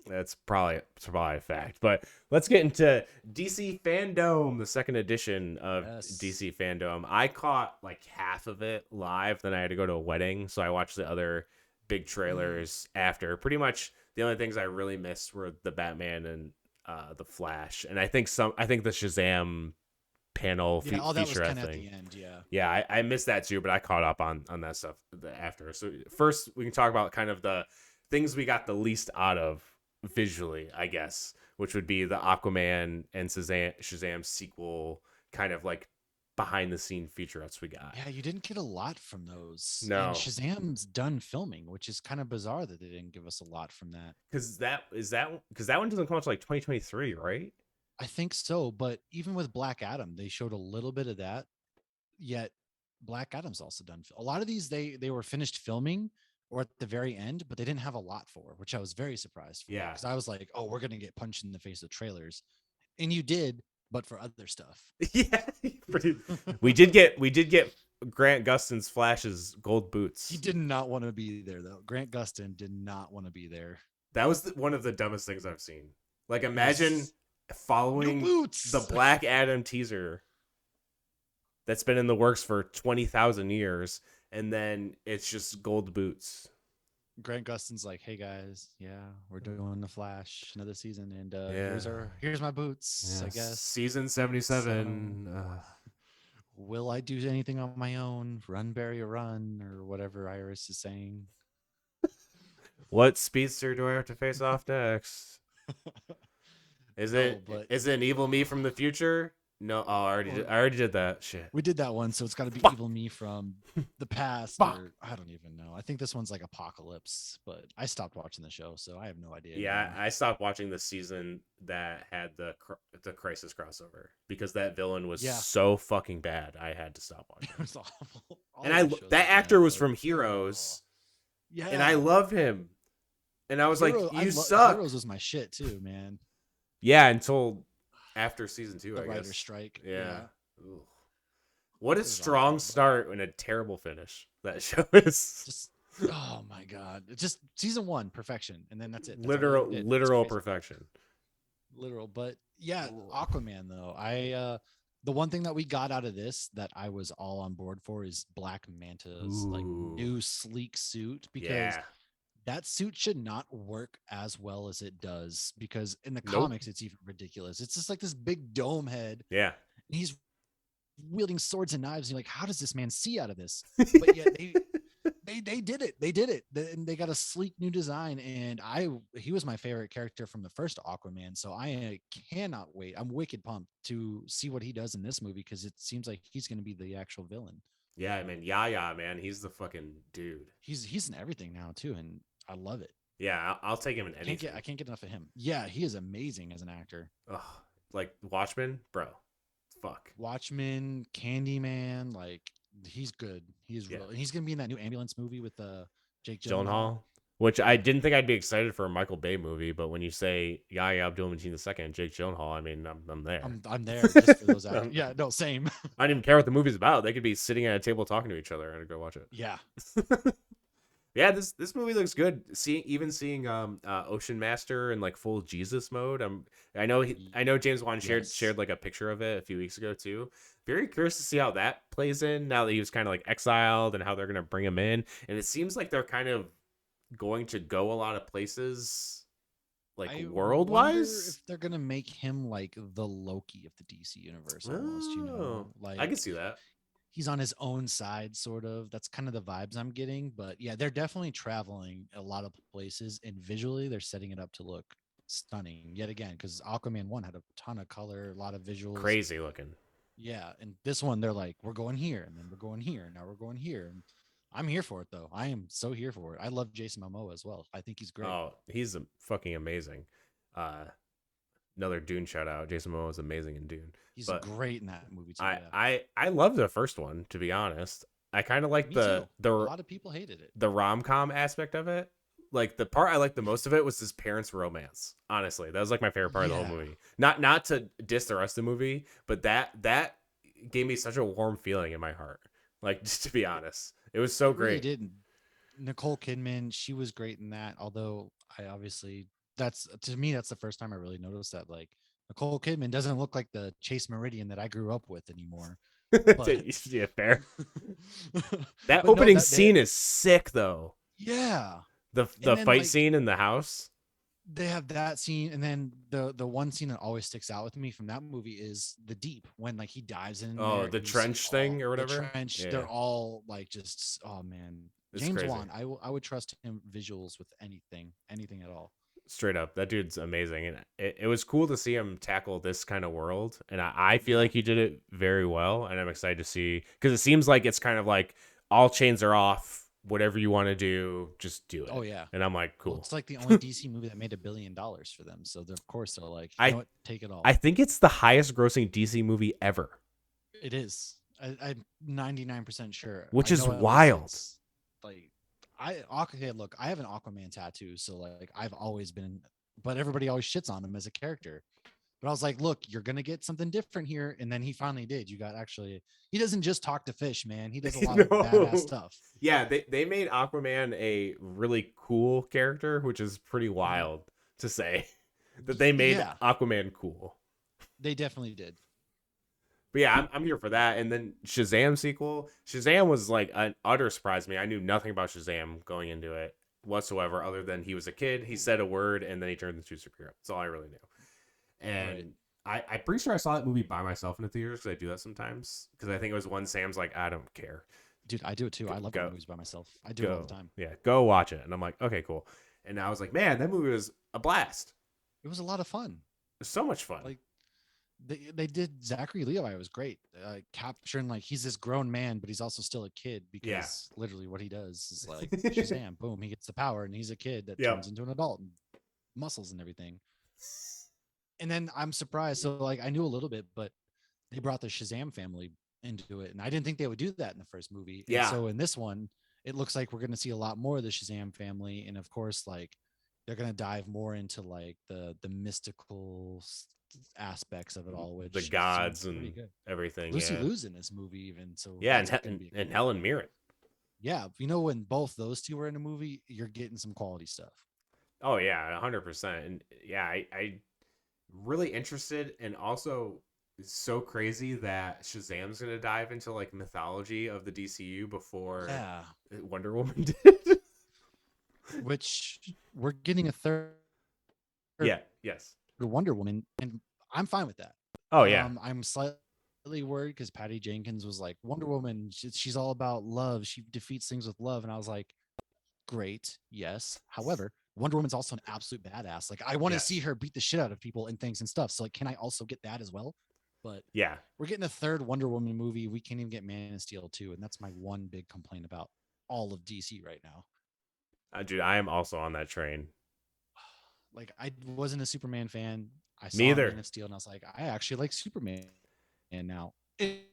It's probably a fact. But let's get into DC FanDome, the second edition of Yes. DC FanDome. I caught like half of it live, then I had to go to a wedding, so I watched the other big trailers after. Pretty much the only things I really missed were the Batman and the Flash, and I think the Shazam panel Yeah, all that was featurette kind of at thing. the end. Yeah. Yeah, I missed that too, but I caught up on that stuff after. So first, we can talk about kind of the things we got the least out of visually, I guess, which would be the Aquaman and Shazam sequel, kind of like behind the scene featurettes we got. Yeah, you didn't get a lot from those. And No, Shazam's done filming, which is kind of bizarre that they didn't give us a lot from that. because that one doesn't come out till like 2023, right? I think so, but even with Black Adam, they showed a little bit of that. Yet Black Adam's also done. A lot of these they were finished filming or at the very end, but they didn't have a lot for, which I was very surprised for Yeah, because I was like, oh, we're gonna get punched in the face with trailers, and you did. but for other stuff. Yeah, we did get Grant Gustin's Flash's gold He boots. did not want to be there though. Grant Gustin did not want to be there. That was one of the dumbest things I've seen. Like, imagine Yes. New following the boots. Black Adam teaser that's been in the works for 20,000 years, and then it's just gold boots. Grant Gustin's like, "Hey guys, yeah, we're doing the Flash another season, and Yeah. here's my boots, Yeah. I guess." Season So, 77. will I do anything on my own? Run, Barry, or run, or whatever Iris is saying. What speedster do I have to face off next? Is No, it but is it an evil me from the future? No, oh, I already did that shit. we did that one, so it's got to be Fuck. Evil Me from the past, Fuck. or I don't even know. I think this one's like Apocalypse, but I stopped watching the show, so I have no idea. Yeah, anymore. I stopped watching the season that had the Crisis crossover because that villain was Yeah. so fucking bad. I had to stop watching. It was awful. All And of the shows that were actor bad, was but- from Heroes, Yeah, and I love him. And I was Hero- like, I you lo- suck. Heroes was my shit too, man. Yeah, until after season 2, The I writer's guess. strike. Yeah. Ugh. What a was strong awful, but- start and a terrible finish that show is. Just oh my god, it's just season 1 perfection, and then that's it. That's all they did. It's Literal crazy. perfection. Literal. But yeah, Aquaman though, I the one thing that we got out of this that I was all on board for is Black Manta's like Ooh. new sleek suit, because Yeah. that suit should not work as well as it does, because in the Nope. comics it's even ridiculous. It's just like this big dome head, Yeah. and he's wielding swords and knives, and you're like, how does this man see out of this? But yet they did it. They did it. And they got a sleek new design, and he was my favorite character from the first Aquaman, so I cannot wait. I'm wicked pumped to see what he does in this movie, because it seems like he's going to be the actual villain. Yeah, I mean, Yaya, man, he's the fucking dude. He's in everything now too, and I love it. Yeah, I'll take him in anything. I can't get enough of him. Yeah, he is amazing as an actor. Ugh, like Watchmen, bro. Fuck. Watchmen, Candyman, like he's good. He's Yeah. real. And he's gonna be in that new ambulance movie with Jake Gyllenhaal. Gyllenhaal, which I didn't think I'd be excited for a Michael Bay movie, but when you say Yahya Abdul-Mateen II, Jake Gyllenhaal, I mean, I'm there. I'm there just for those actors. Yeah, no, same. I don't even care what the movie's about. They could be sitting at a table talking to each other, and I'd go watch it. Yeah. Yeah, this movie looks good. Seeing Ocean Master in like full Jesus mode. I know James Wan shared like a picture of it a few weeks ago too. Very curious to see how that plays in now that he was kind of like exiled, and how they're gonna bring him in. And it seems like they're kind of going to go a lot of places, like world wise. If they're gonna make him like the Loki of the DC universe, almost, like I can see that. He's on his own side, sort of. That's kind of the vibes I'm getting. But yeah, they're definitely traveling a lot of places, and visually they're setting it up to look stunning yet again, because Aquaman 1 had a ton of color, a lot of visuals. Crazy looking. Yeah, and this one they're like, we're going here, and then we're going here, and now we're going here. And I'm here for it though. I am so here for it. I love Jason Momoa as well. I think he's great. Oh, he's fucking amazing. Another Dune shout out. Jason Momoa is amazing in Dune. He's But great in that movie too. I love the first one, to be honest. I kind of like Me too. A the lot of people hated it. the rom-com aspect of it. Like, the part I liked the most of it was his parents' romance. Honestly, that was like my favorite part of the whole movie. Not to diss the rest of the movie, but that gave me such a warm feeling in my heart. Like, just to be honest, it was so great. Really did. Nicole Kidman, she was great in that. Although I obviously, that's the first time I really noticed that, like, Nicole Kidman doesn't look like the Chase Meridian that I grew up with anymore. But, Yeah, fair. That but no, opening scene is sick though. Yeah. The then, fight like, scene in the house. They have that scene, and then the one scene that always sticks out with me from that movie is the deep, when like he dives in. Oh, there, the and you trench see thing or the whatever? trench. Yeah. They're all like, just, oh man, It's James crazy. Wan. I would trust him visuals with anything at all. Straight up, that dude's amazing, and it was cool to see him tackle this kind of world, and I feel like he did it very well, and I'm excited to see, because it seems like it's kind of like all chains are off. Whatever you want to do, just do it. Oh yeah. And I'm like, cool. Well, it's like the only DC movie that made $1 billion for them, so of course they're like, you know what, take it all. I think it's the highest grossing DC movie ever. It is. I'm 99% sure. Which I is know at least wild. it's, like, look, I have an Aquaman tattoo, so like I've always been, but everybody always shits on him as a character. But I was like, look, you're gonna get something different here. And then he finally did. You got actually he doesn't just talk to fish, man. He does a lot of badass No. stuff. Yeah, they made Aquaman a really cool character, which is pretty Mhm. wild to say that they made Yeah, Aquaman cool. they definitely did. But yeah, I'm here for that. And then Shazam sequel. Shazam was like an utter surprise to me. I knew nothing about Shazam going into it whatsoever, other than he was a kid, he said a word, and then he turned into a superhero. That's all I really knew. Right. And I'm pretty sure I saw that movie by myself in the theaters because I do that sometimes. Because I think it was one Sam's like, I don't care. Dude, I do it too. I love Go, going movies by myself. I do it all the go. time. Yeah, go watch it. And I'm like, okay, cool. And I was like, man, that movie was a blast. It was a lot of fun. It was so much fun. Like they did Zachary Levi was great, capturing like he's this grown man, but he's also still a kid Yeah. because literally what he does is like Shazam, boom, he gets the power, and he's a kid that Yep. turns into an adult and muscles and everything. And then I'm surprised. So like I knew a little bit, but they brought the Shazam family into it, and I didn't think they would do that in the first movie. And Yeah. so in this one, it looks like we're going to see a lot more of the Shazam family, and of course, like they're going to dive more into like the mystical aspects of it all, which The gods and good. everything. Lucy Yeah. Liu's in this movie, even so. Yeah, That's going to be and Helen Mirren. yeah. You know, when both those two were in a movie, you're getting some quality stuff. Oh yeah, 100%. And yeah, I really interested, and also it's so crazy that Shazam's gonna dive into like mythology of the DCU before Yeah, Wonder Woman did. which we're getting a third Yeah. Yes. Wonder Woman, and I'm fine with that. Oh yeah. I'm slightly worried because Patty Jenkins was like, Wonder Woman, she's all about love. She defeats things with love. And I was like, great, yes. However, Wonder Woman's also an absolute badass. Like, I want to see Yes. her beat the shit out of people and things and stuff. So, like, can I also get that as well? But Yeah. we're getting a third Wonder Woman movie. We can't even get Man of Steel 2. And that's my one big complaint about all of DC right now. Dude, I am also on that train. Like, I wasn't a Superman fan. I Me saw either. Man of Steel and I was like, I actually like Superman now. He-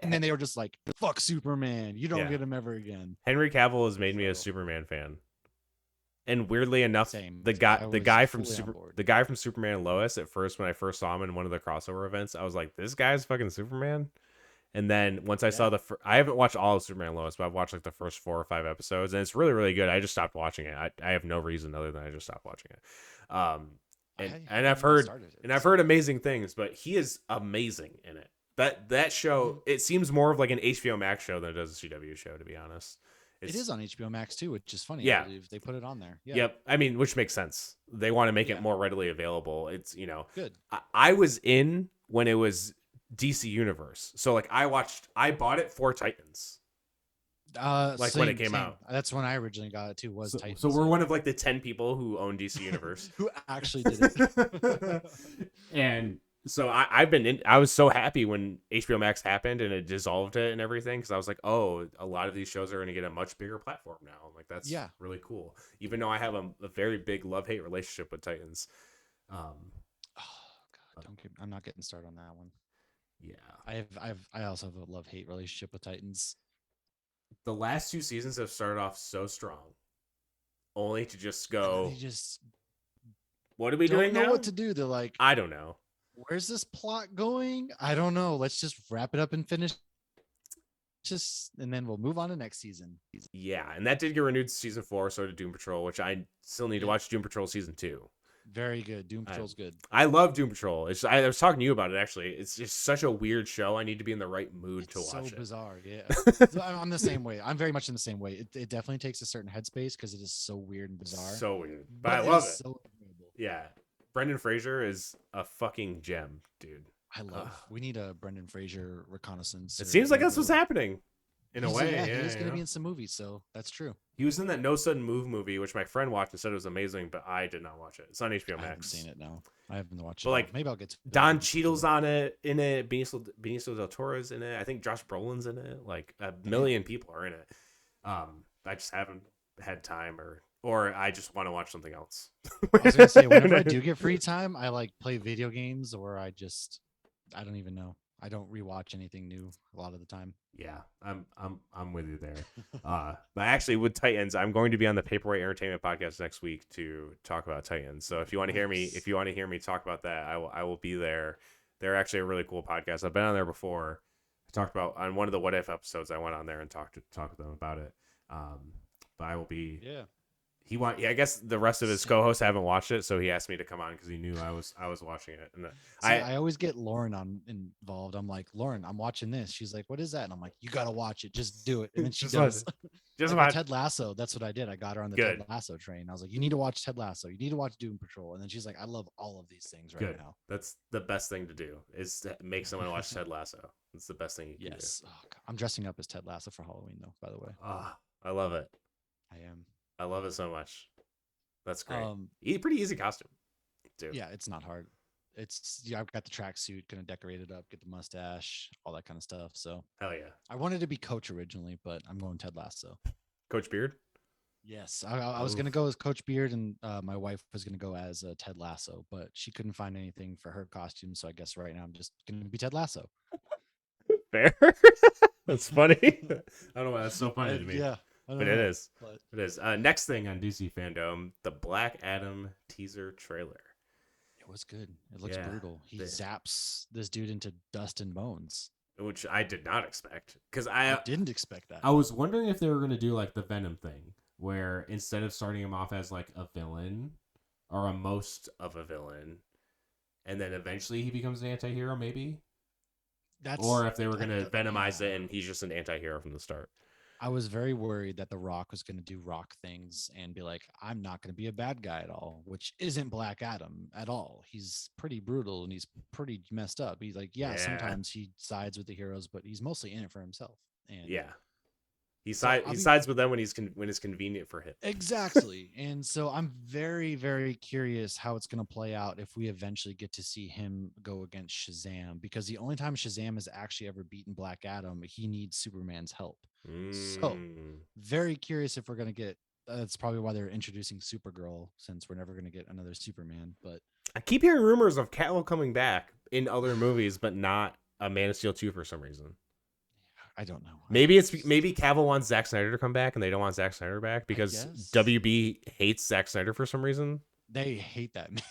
And then they were just like, fuck Superman. You don't Yeah. get him ever again. Henry Cavill has made me a So- Superman fan. And weirdly enough, Same. the I was guy from fully on board. the guy from Superman and Lois, at first when I first saw him in one of the crossover events, I was like, this guy's fucking Superman. And then once I saw I haven't watched all of Superman and Lois, but I've watched like the first 4 or 5 episodes, and it's really, really good. I just stopped watching it. I have no reason other than I just stopped watching it. And I've heard amazing things, but he is amazing in it. That show, it seems more of like an HBO Max show than it does a CW show, to be honest. It is on HBO Max too, which is funny. Yeah. I believe they put it on there. Yeah. Yep. I mean, which makes sense. They want to make Yeah. it more readily available. It's, Good. I was in when it was DC Universe. So like I bought it for Titans. Like when it came out. That's when I originally got it too. Was Titans. So we're one of like the 10 people who own DC Universe. who actually did it. And so I was so happy when HBO Max happened and it dissolved it and everything, because I was like, oh, a lot of these shows are going to get a much bigger platform now. I'm like, that's really cool. Even though I have a very big love-hate relationship with Titans. Oh God, I'm not getting started on that one. Yeah. I also have a love-hate relationship with Titans. The last 2 seasons have started off so strong, only to just go. They just what are we don't doing know now? what to do. They're like, I don't know. Where's this plot going? I don't know. Let's just wrap it up and finish. And then we'll move on to next season. Yeah, and that did get renewed to season 4. So did Doom Patrol, which I still need to watch. Doom Patrol season 2. Very good. Doom Patrol's good. I love Doom Patrol. I was talking to you about it, actually. It's just such a weird show. I need to be in the right mood to watch it. So bizarre, yeah. I'm the same way. I'm very much in the same way. It definitely takes a certain headspace because it is so weird and bizarre. So weird. But I love it. So yeah. Brendan Fraser is a fucking gem, dude. I love. We need a Brendan Fraser reconnaissance. It seems like that's what's happening. In a way, yeah, he is going to be in some movies, so that's true. He was in that No Sudden Move movie, which my friend watched and said it was amazing, but I did not watch it. It's on HBO Max. I haven't seen it. No, I haven't watched but it. Like, maybe I'll get to Don Cheadle's on it. Benicio del Toro's in it. I think Josh Brolin's in it. Like a million people are in it. I just haven't had time, or I just want to watch something else. I was gonna say, whenever I do get free time, I like play video games, or I don't even know. I don't rewatch anything new a lot of the time. Yeah, I'm with you there. But actually, with Titans, I'm going to be on the Paperweight Entertainment podcast next week to talk about Titans. So if you want to hear me, Nice. talk about that, I will be there. They're actually a really cool podcast. I've been on there before. I talked about on one of the What If episodes. I went on there and talked with them about it. But I will be. Yeah. Yeah, I guess the rest of his Same. co-hosts haven't watched it, so he asked me to come on because he knew I was watching it. And See, I always get Lauren involved. I'm like, Lauren, I'm watching this. She's like, what is that? And I'm like, you got to watch it. Just do it. And then she Just watch does. just Like watch. Ted Lasso. That's what I did. I got her on the Good. Ted Lasso train. I was like, you need to watch Ted Lasso. You need to watch Doom Patrol. And then she's like, I love all of these things right Good. now. That's the best thing to do is to make someone watch Ted Lasso. It's the best thing you can do. Yes. Oh, God. I'm dressing up as Ted Lasso for Halloween, though, by the way. Ah, I love it. I am. I love it so much. That's great. Um, Pretty easy costume, too. yeah, it's not hard. I've got the tracksuit, gonna decorate it up, get the mustache, all that kind of stuff. So Hell yeah. I wanted to be Coach originally, but I'm going Ted Lasso. Coach Beard? Yes, I was gonna go as Coach Beard, and my wife was gonna go as Ted Lasso, but she couldn't find anything for her costume. So I guess right now I'm just gonna be Ted Lasso. Fair. That's funny. I don't know why that's so funny to me. Yeah, But it is. It is. Next thing on DC FanDome, the Black Adam teaser trailer. It was good. It looks brutal. He zaps this dude into dust and bones, which I did not expect because I didn't expect that. I was wondering if they were going to do like the Venom thing, where instead of starting him off as like a villain or a most of a villain, and then eventually he becomes an anti-hero, maybe. Or if they were going to Venomize it and he's just an anti-hero from the start. I was very worried that The Rock was going to do Rock things and be like, I'm not going to be a bad guy at all, which isn't Black Adam at all. He's pretty brutal and he's pretty messed up. He's like, sometimes he sides with the heroes, but he's mostly in it for himself. And he sides with them when it's convenient for him. Exactly. And so I'm very, very curious how it's going to play out if we eventually get to see him go against Shazam, because the only time Shazam has actually ever beaten Black Adam, he needs Superman's help. So very curious if we're going to get, that's probably why they're introducing Supergirl, since we're never going to get another Superman. But I keep hearing rumors of Catwoman coming back in other movies, but not a Man of Steel 2 for some reason. I don't know. Maybe Cavill wants Zack Snyder to come back and they don't want Zack Snyder back because WB hates Zack Snyder for some reason. They hate that man.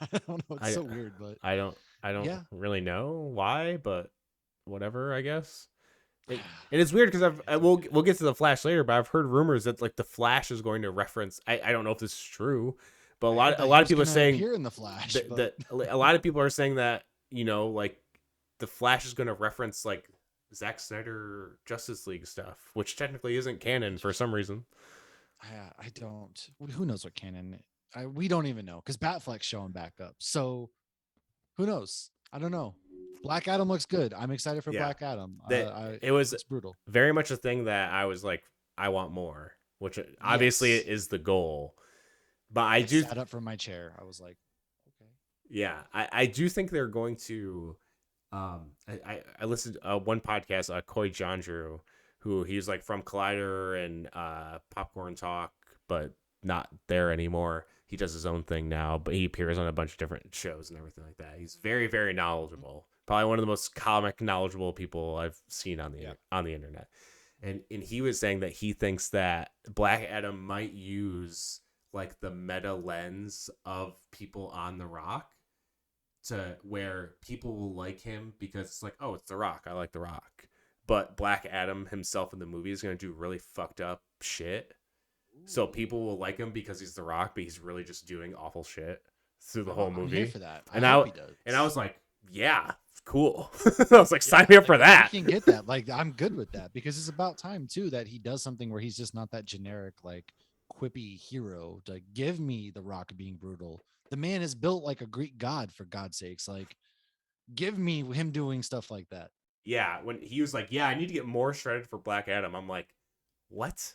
I don't know. It's so weird, but I don't really know why, but whatever, I guess. And it's weird because we'll get to the Flash later, but I've heard rumors that like the Flash is going to reference. I don't know if this is true, but a lot of people are saying here in the Flash. That a lot of people are saying that like the Flash is going to reference like Zack Snyder Justice League stuff, which technically isn't canon for some reason. I don't. Who knows what canon? We don't even know because Batfleck's showing back up. So who knows? I don't know. Black Adam looks good. I'm excited for Black Adam. It's brutal. Very much a thing that I was like, I want more, which obviously is the goal. But I do sat up from my chair. I was like, okay. Yeah, I do think they're going to. I listened to one podcast, Coy Jandrew, who he's like from Collider and Popcorn Talk, but not there anymore. He does his own thing now, but he appears on a bunch of different shows and everything like that. He's very, very knowledgeable. Probably one of the most comic knowledgeable people I've seen on the internet. And he was saying that he thinks that Black Adam might use like the meta lens of people on The Rock to where people will like him because it's like, oh, it's The Rock. I like The Rock. But Black Adam himself in the movie is going to do really fucked up shit. So people will like him because he's The Rock, but he's really just doing awful shit through the whole movie. I'm here for that. I was like, yeah, cool. I was like, sign me up for that. You can get that. Like, I'm good with that because it's about time too that he does something where he's just not that generic, like quippy hero. To give me The Rock being brutal. The man is built like a Greek god, for God's sakes. Like, give me him doing stuff like that. Yeah, when he was like, yeah, I need to get more shredded for Black Adam. I'm like, what?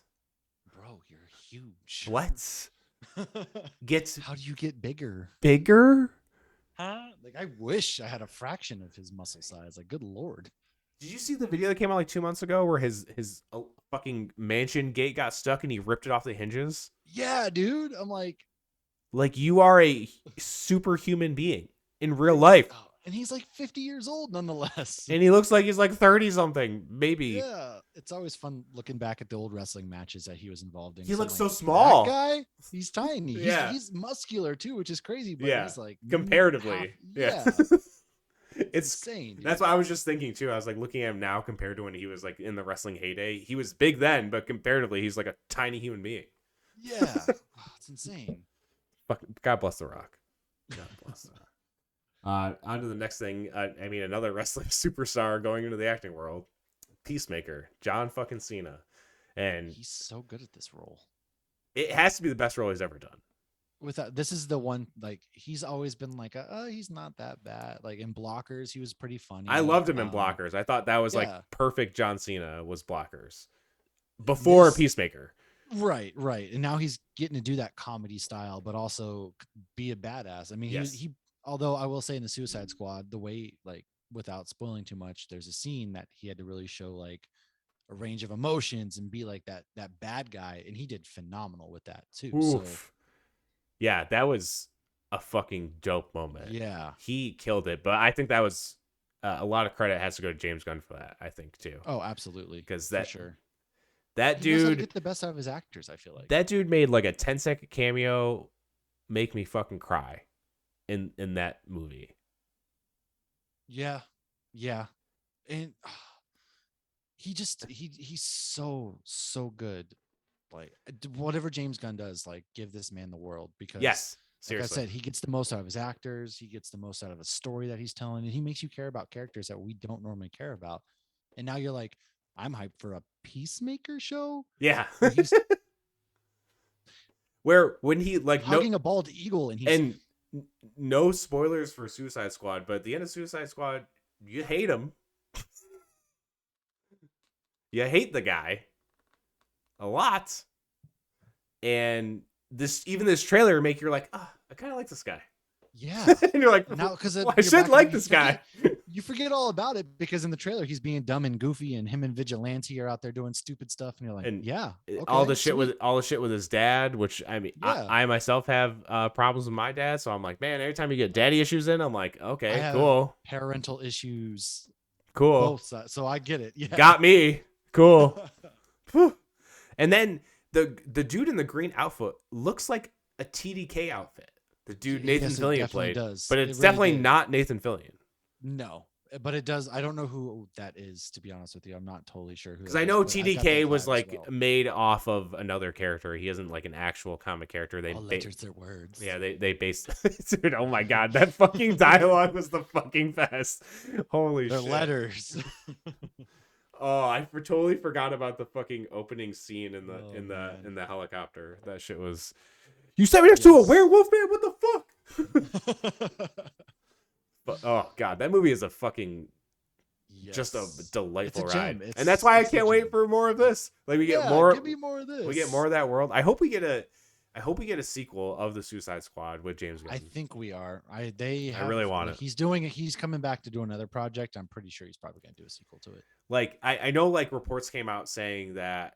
Bro, you're huge. What? How do you get bigger? Bigger? Huh? Like, I wish I had a fraction of his muscle size. Like, good Lord. Did you see the video that came out like 2 months ago where his fucking mansion gate got stuck and he ripped it off the hinges? Yeah, dude. I'm like you are a superhuman being in real life. And he's like 50 years old nonetheless. And he looks like he's like 30 something, maybe. Yeah, it's always fun looking back at the old wrestling matches that he was involved in. He looks Like, so that small. guy, he's tiny. Yeah. He's muscular too, which is crazy. But Yeah. he's like Comparatively. yeah, It's insane. Dude. That's what I was just thinking too. I was like looking at him now compared to when he was like in the wrestling heyday. He was big then, but comparatively, he's like a tiny human being. Yeah, it's insane. God bless The Rock. God bless The Rock. On to the next thing. I mean, another wrestling superstar going into the acting world. Peacemaker, John fucking Cena. And He's so good at this role. it has to be the best role he's ever done. This is the one, like, he's always been like, he's not that bad. Like in Blockers, he was pretty funny. I loved him in Blockers. I thought that was like perfect. John Cena was Blockers before Peacemaker. Right. And now he's getting to do that comedy style, but also be a badass. I mean, he although I will say in the Suicide Squad, the way, like, without spoiling too much, there's a scene that he had to really show like a range of emotions and be like that bad guy, and he did phenomenal with that too. Oof. So yeah, that was a fucking dope moment. Yeah, he killed it. But I think that was a lot of credit has to go to James Gunn for that. I think too. Oh, absolutely, because for sure. That he knows how to dude get the best out of his actors. I feel like that dude made like a 10-second cameo, make me fucking cry, in that movie. Yeah, and he's so good. Like, whatever James Gunn does, like, give this man the world, because yes, seriously. Like I said, he gets the most out of his actors. He gets the most out of a story that he's telling, and he makes you care about characters that we don't normally care about. And now you're like, I'm hyped for a Peacemaker show. Yeah. Where when he like hugging a bald eagle, and no spoilers for Suicide Squad, but at the end of Suicide Squad, you hate him. You hate the guy a lot. And this trailer make you like, I kind of like this guy. Yeah. And you're like, now, because I should like this guy. You forget all about it, because in the trailer he's being dumb and goofy, and him and Vigilante are out there doing stupid stuff, and you're like, okay, all the shit with his dad, which I mean, I myself have problems with my dad, so I'm like, man, every time you get daddy issues in, I'm like, okay, cool, parental issues, cool, both sides, so I get it. Yeah, got me, cool. And then the dude in the green outfit looks like a TDK outfit. The dude Nathan Fillion played, but it's definitely not Nathan Fillion. No, but it does. I don't know who that is, to be honest with you. I'm not totally sure who. Because I know TDK was like made off of another character. He isn't like an actual comic character. All letters, their words. Yeah, they based. Dude, oh my god, that fucking dialogue was the fucking best. Holy shit. They're letters. Oh, I totally forgot about the fucking opening scene in the helicopter. That shit was. You sent me next to a werewolf, man. What the fuck? But oh god, that movie is a fucking just a delightful ride, and that's why I can't wait for more of this. Like we get more. Give me more of this. We get more of that world. I hope we get a sequel of the Suicide Squad with James Gunn. I think we are. I really want it. He's coming back to do another project. I'm pretty sure he's probably going to do a sequel to it. Like I know like reports came out saying that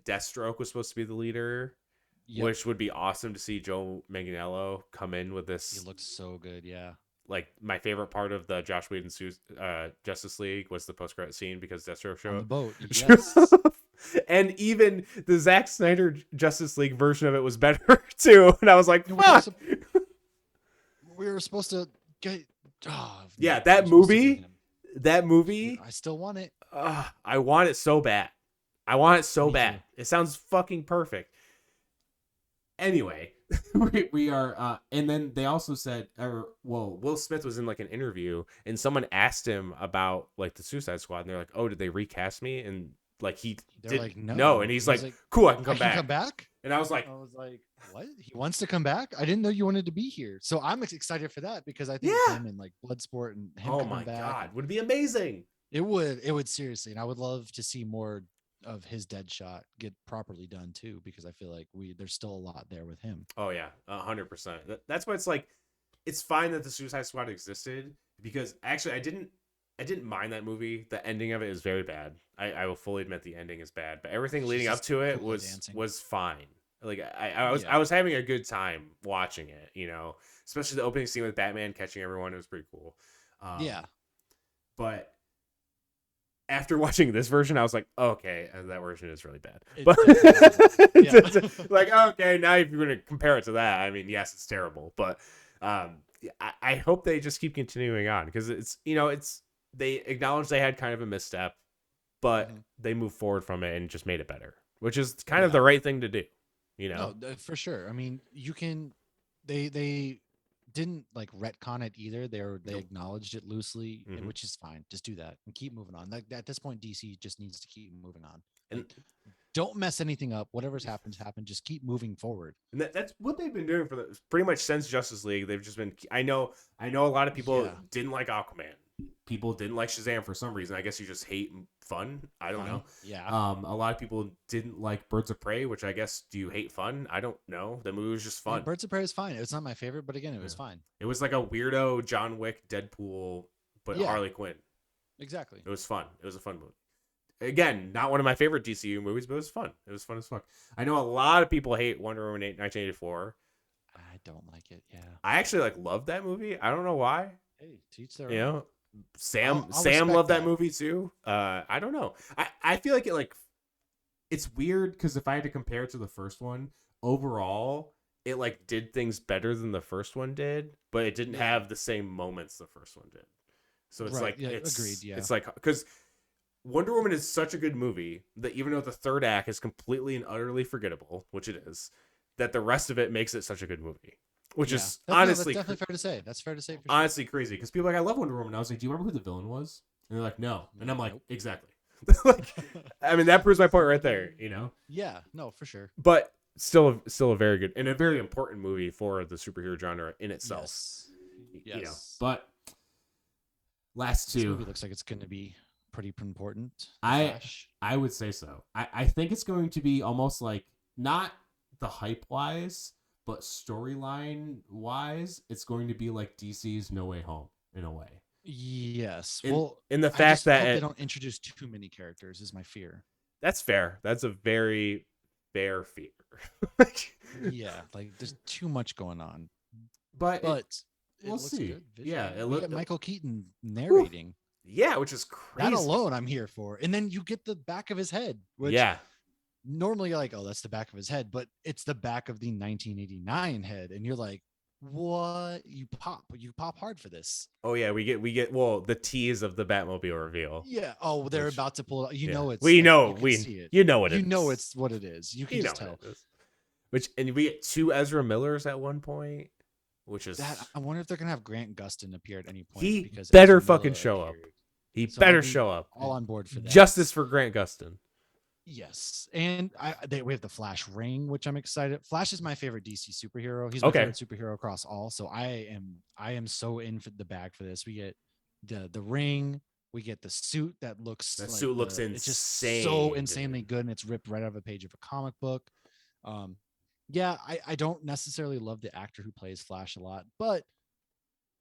Deathstroke was supposed to be the leader. Yep. Which would be awesome to see Joe Manganiello come in with this. He looks so good, yeah. Like, my favorite part of the Joss Whedon Justice League was the post-credit scene, because Deathstroke showed on the boat. Yes. And even the Zack Snyder Justice League version of it was better too. And I was like, fuck. We were supposed to get. Yeah, that movie. I still want it. I want it so bad. I want it so Me bad. too. It sounds fucking perfect. Anyway, we are, and then they also said, Will Smith was in like an interview, and someone asked him about like the Suicide Squad, and they're like, "Oh, did they recast me?" And like they're like, no, and he's like, "Cool, I can come back." Come back? And I was like, what? He wants to come back? I didn't know you wanted to be here. So I'm excited for that, because I think him and like Bloodsport and him coming back. Oh my god, would be amazing. It would seriously, and I would love to see more of his Deadshot get properly done too, because I feel like there's still a lot there with him. Oh yeah, 100%. That's why it's like, it's fine that the Suicide Squad existed, because actually I didn't mind that movie. The ending of it is very bad. I will fully admit the ending is bad, but everything leading up to it was fine. Like I was Yeah. I was having a good time watching it, you know, especially the opening scene with Batman catching everyone. It was pretty cool. Yeah. But after watching this version, I was like, okay, that version is really bad. It But definitely isn't. Yeah. like, okay, now if you're gonna compare it to that, I mean, yes, it's terrible, but I hope they just keep continuing on because it's it's they acknowledge they had kind of a misstep, but Mhm. they moved forward from it and just made it better, which is kind of Yeah. the right thing to do, you know. No, for sure. I mean, you can. They didn't like retcon it either. They Nope. acknowledged it loosely, and Hmm. which is fine. Just do that and keep moving on. Like at this point, DC just needs to keep moving on. And Like, don't mess anything up. Whatever's happened. Just keep moving forward. And that's what they've been doing for pretty much since Justice League. They've just been. I know a lot of people Yeah. didn't like Aquaman. People didn't like Shazam for some reason. I guess you just hate fun. I don't know. Fun. Yeah. A lot of people didn't like Birds of Prey, which I guess do you hate fun? I don't know. The movie was just I mean, fun. Birds of Prey is fine. It's not my favorite, but again, it Yeah. was fine. It was like a weirdo John Wick, Deadpool, but Yeah. Harley Quinn. Exactly. It was fun. It was a fun movie. Again, not one of my favorite DCU movies, but it was fun. It was fun as fuck. I know a lot of people hate Wonder Woman 1984. I don't like it. Yeah. I actually love that movie. I don't know why. Hey, teach their You own. know, Sam I'll Sam respect loved that that. movie too. I don't know. I feel like it's weird because if I had to compare it to the first one, overall it did things better than the first one did, but it didn't Yeah. have the same moments the first one did. So it's Right. Yeah. Agreed. Yeah. it's like because Wonder Woman is such a good movie that even though the third act is completely and utterly forgettable, which it is, that the rest of it makes it such a good movie. Which Yeah. is No, that's honestly definitely fair to say. That's fair to say for sure. honestly crazy because people are like, I love Wonder Woman. I was like, do you remember who the villain was? And they're like, no. And I'm like, Nope. exactly. I mean, that proves my point right there, you know? Yeah. No, for sure. But still a very good and a very important movie for the superhero genre in itself. Yes. You know, Yes. but last This two, movie looks like it's going to be pretty important. The I Flash. I would say so. I think it's going to be almost like not the hype wise, but storyline wise, it's going to be like DC's No Way Home in a way. Yes. In, Well, in the I fact just hope that they don't introduce too many characters. Is my fear. that's fair. That's a very fair fear. Yeah, like there's too much going on, but but it we'll looks see. good. Yeah, Visually. it We look get Michael Keaton narrating. yeah, which is crazy. That alone, I'm here for. And then you get the back of his head, which Yeah, normally you're like, oh, that's the back of his head, but it's the back of the 1989 head, and you're like, what? You pop hard for this. oh yeah, we get well the tease of the Batmobile reveal. Yeah. Oh, they're Which- about to pull it. You yeah. know it's. We like, know you can we see it. you know what You it know is. it's what it is. You can You know just tell. what it is. Which and we get two Ezra Millers at one point, which is That I wonder if they're gonna have Grant Gustin appear at any point. he Because better Ezra fucking Miller show up. appeared. He So better I'd be show up. all on board for that. Justice for Grant Gustin. Yes, and we have the Flash ring, which I'm excited. Flash is my favorite DC superhero. He's my Okay. favorite superhero across all. So I am so in for the bag for this. We get the ring. We get the suit that looks. That like suit looks it's just insane, so dude. insanely good, and it's ripped right out of a page of a comic book. Yeah, I don't necessarily love the actor who plays Flash a lot, but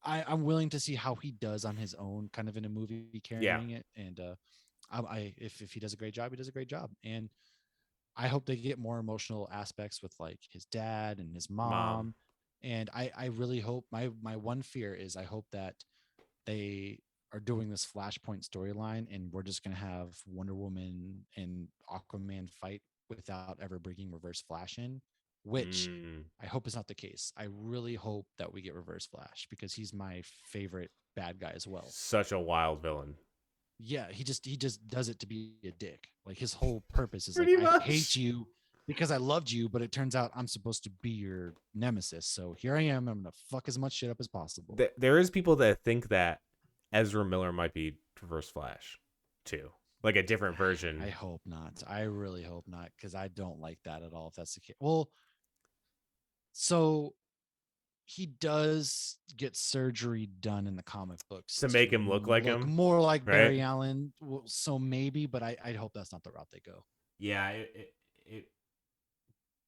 I'm willing to see how he does on his own, kind of in a movie carrying it. And if he does a great job, he does a great job. And I hope they get more emotional aspects with like his dad and his mom. And I really hope my one fear is I hope that they are doing this Flashpoint storyline and we're just gonna have Wonder Woman and Aquaman fight without ever bringing Reverse Flash in, which I hope is not the case. I really hope that we get Reverse Flash because he's my favorite bad guy as well. Such a wild villain. Yeah, he just does it to be a dick. Like his whole purpose is Pretty like much. I hate you because I loved you, but it turns out I'm supposed to be your nemesis. So here I am. I'm gonna fuck as much shit up as possible. There is people that think that Ezra Miller might be Reverse Flash too, like a different version. I hope not. I really hope not because I don't like that at all. If that's the case, well, so he does get surgery done in the comic books To make him look like him? more like Right? Barry Allen. So maybe, but I hope that's not the route they go. Yeah, it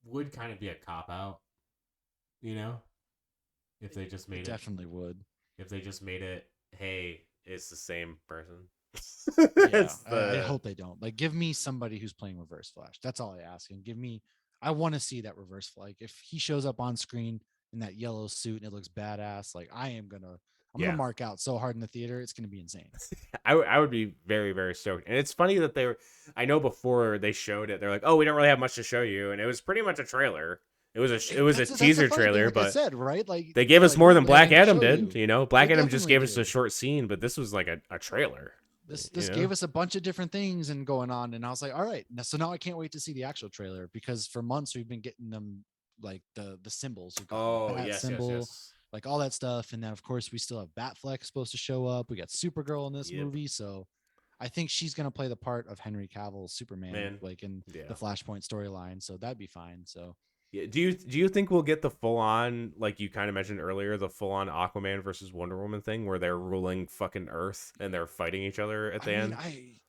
would kind of be a cop out, you know, if they just made It definitely would. If they just made it, hey, it's the same person. Yeah, It's I hope they don't. Like, give me somebody who's playing Reverse Flash. That's all I ask. And give me I want to see that reverse flag. If he shows up on screen in that yellow suit and it looks badass, like I'm gonna Yeah. mark out so hard in the theater, it's gonna be insane. I would be very, very stoked. And it's funny that I know before they showed it, they're like, oh, we don't really have much to show you. And it was pretty much a trailer. It was a That's the teaser funny thing, trailer, like I but said, right? Like they gave they're us like, more we don't than really have Black anything to Adam show did. you. You know, They Black Adam just definitely gave us a did. short scene, but this was like a trailer. This You gave know? us a bunch of different things and going on, and I was like, all right, so now I can't wait to see the actual trailer because for months we've been getting them like the symbols. We've gotten the Oh, bat yes, yes, symbol, yes. like all that stuff, and then of course we still have Batfleck supposed to show up. We got Supergirl in this Yep. movie, so I think she's gonna play the part of Henry Cavill's Superman, Man. like in the Yeah. Flashpoint storyline. So that'd be fine. So Yeah. Do you think we'll get the full on, like you kind of mentioned earlier, the full on Aquaman versus Wonder Woman thing where they're ruling fucking Earth and they're fighting each other at I the mean, end?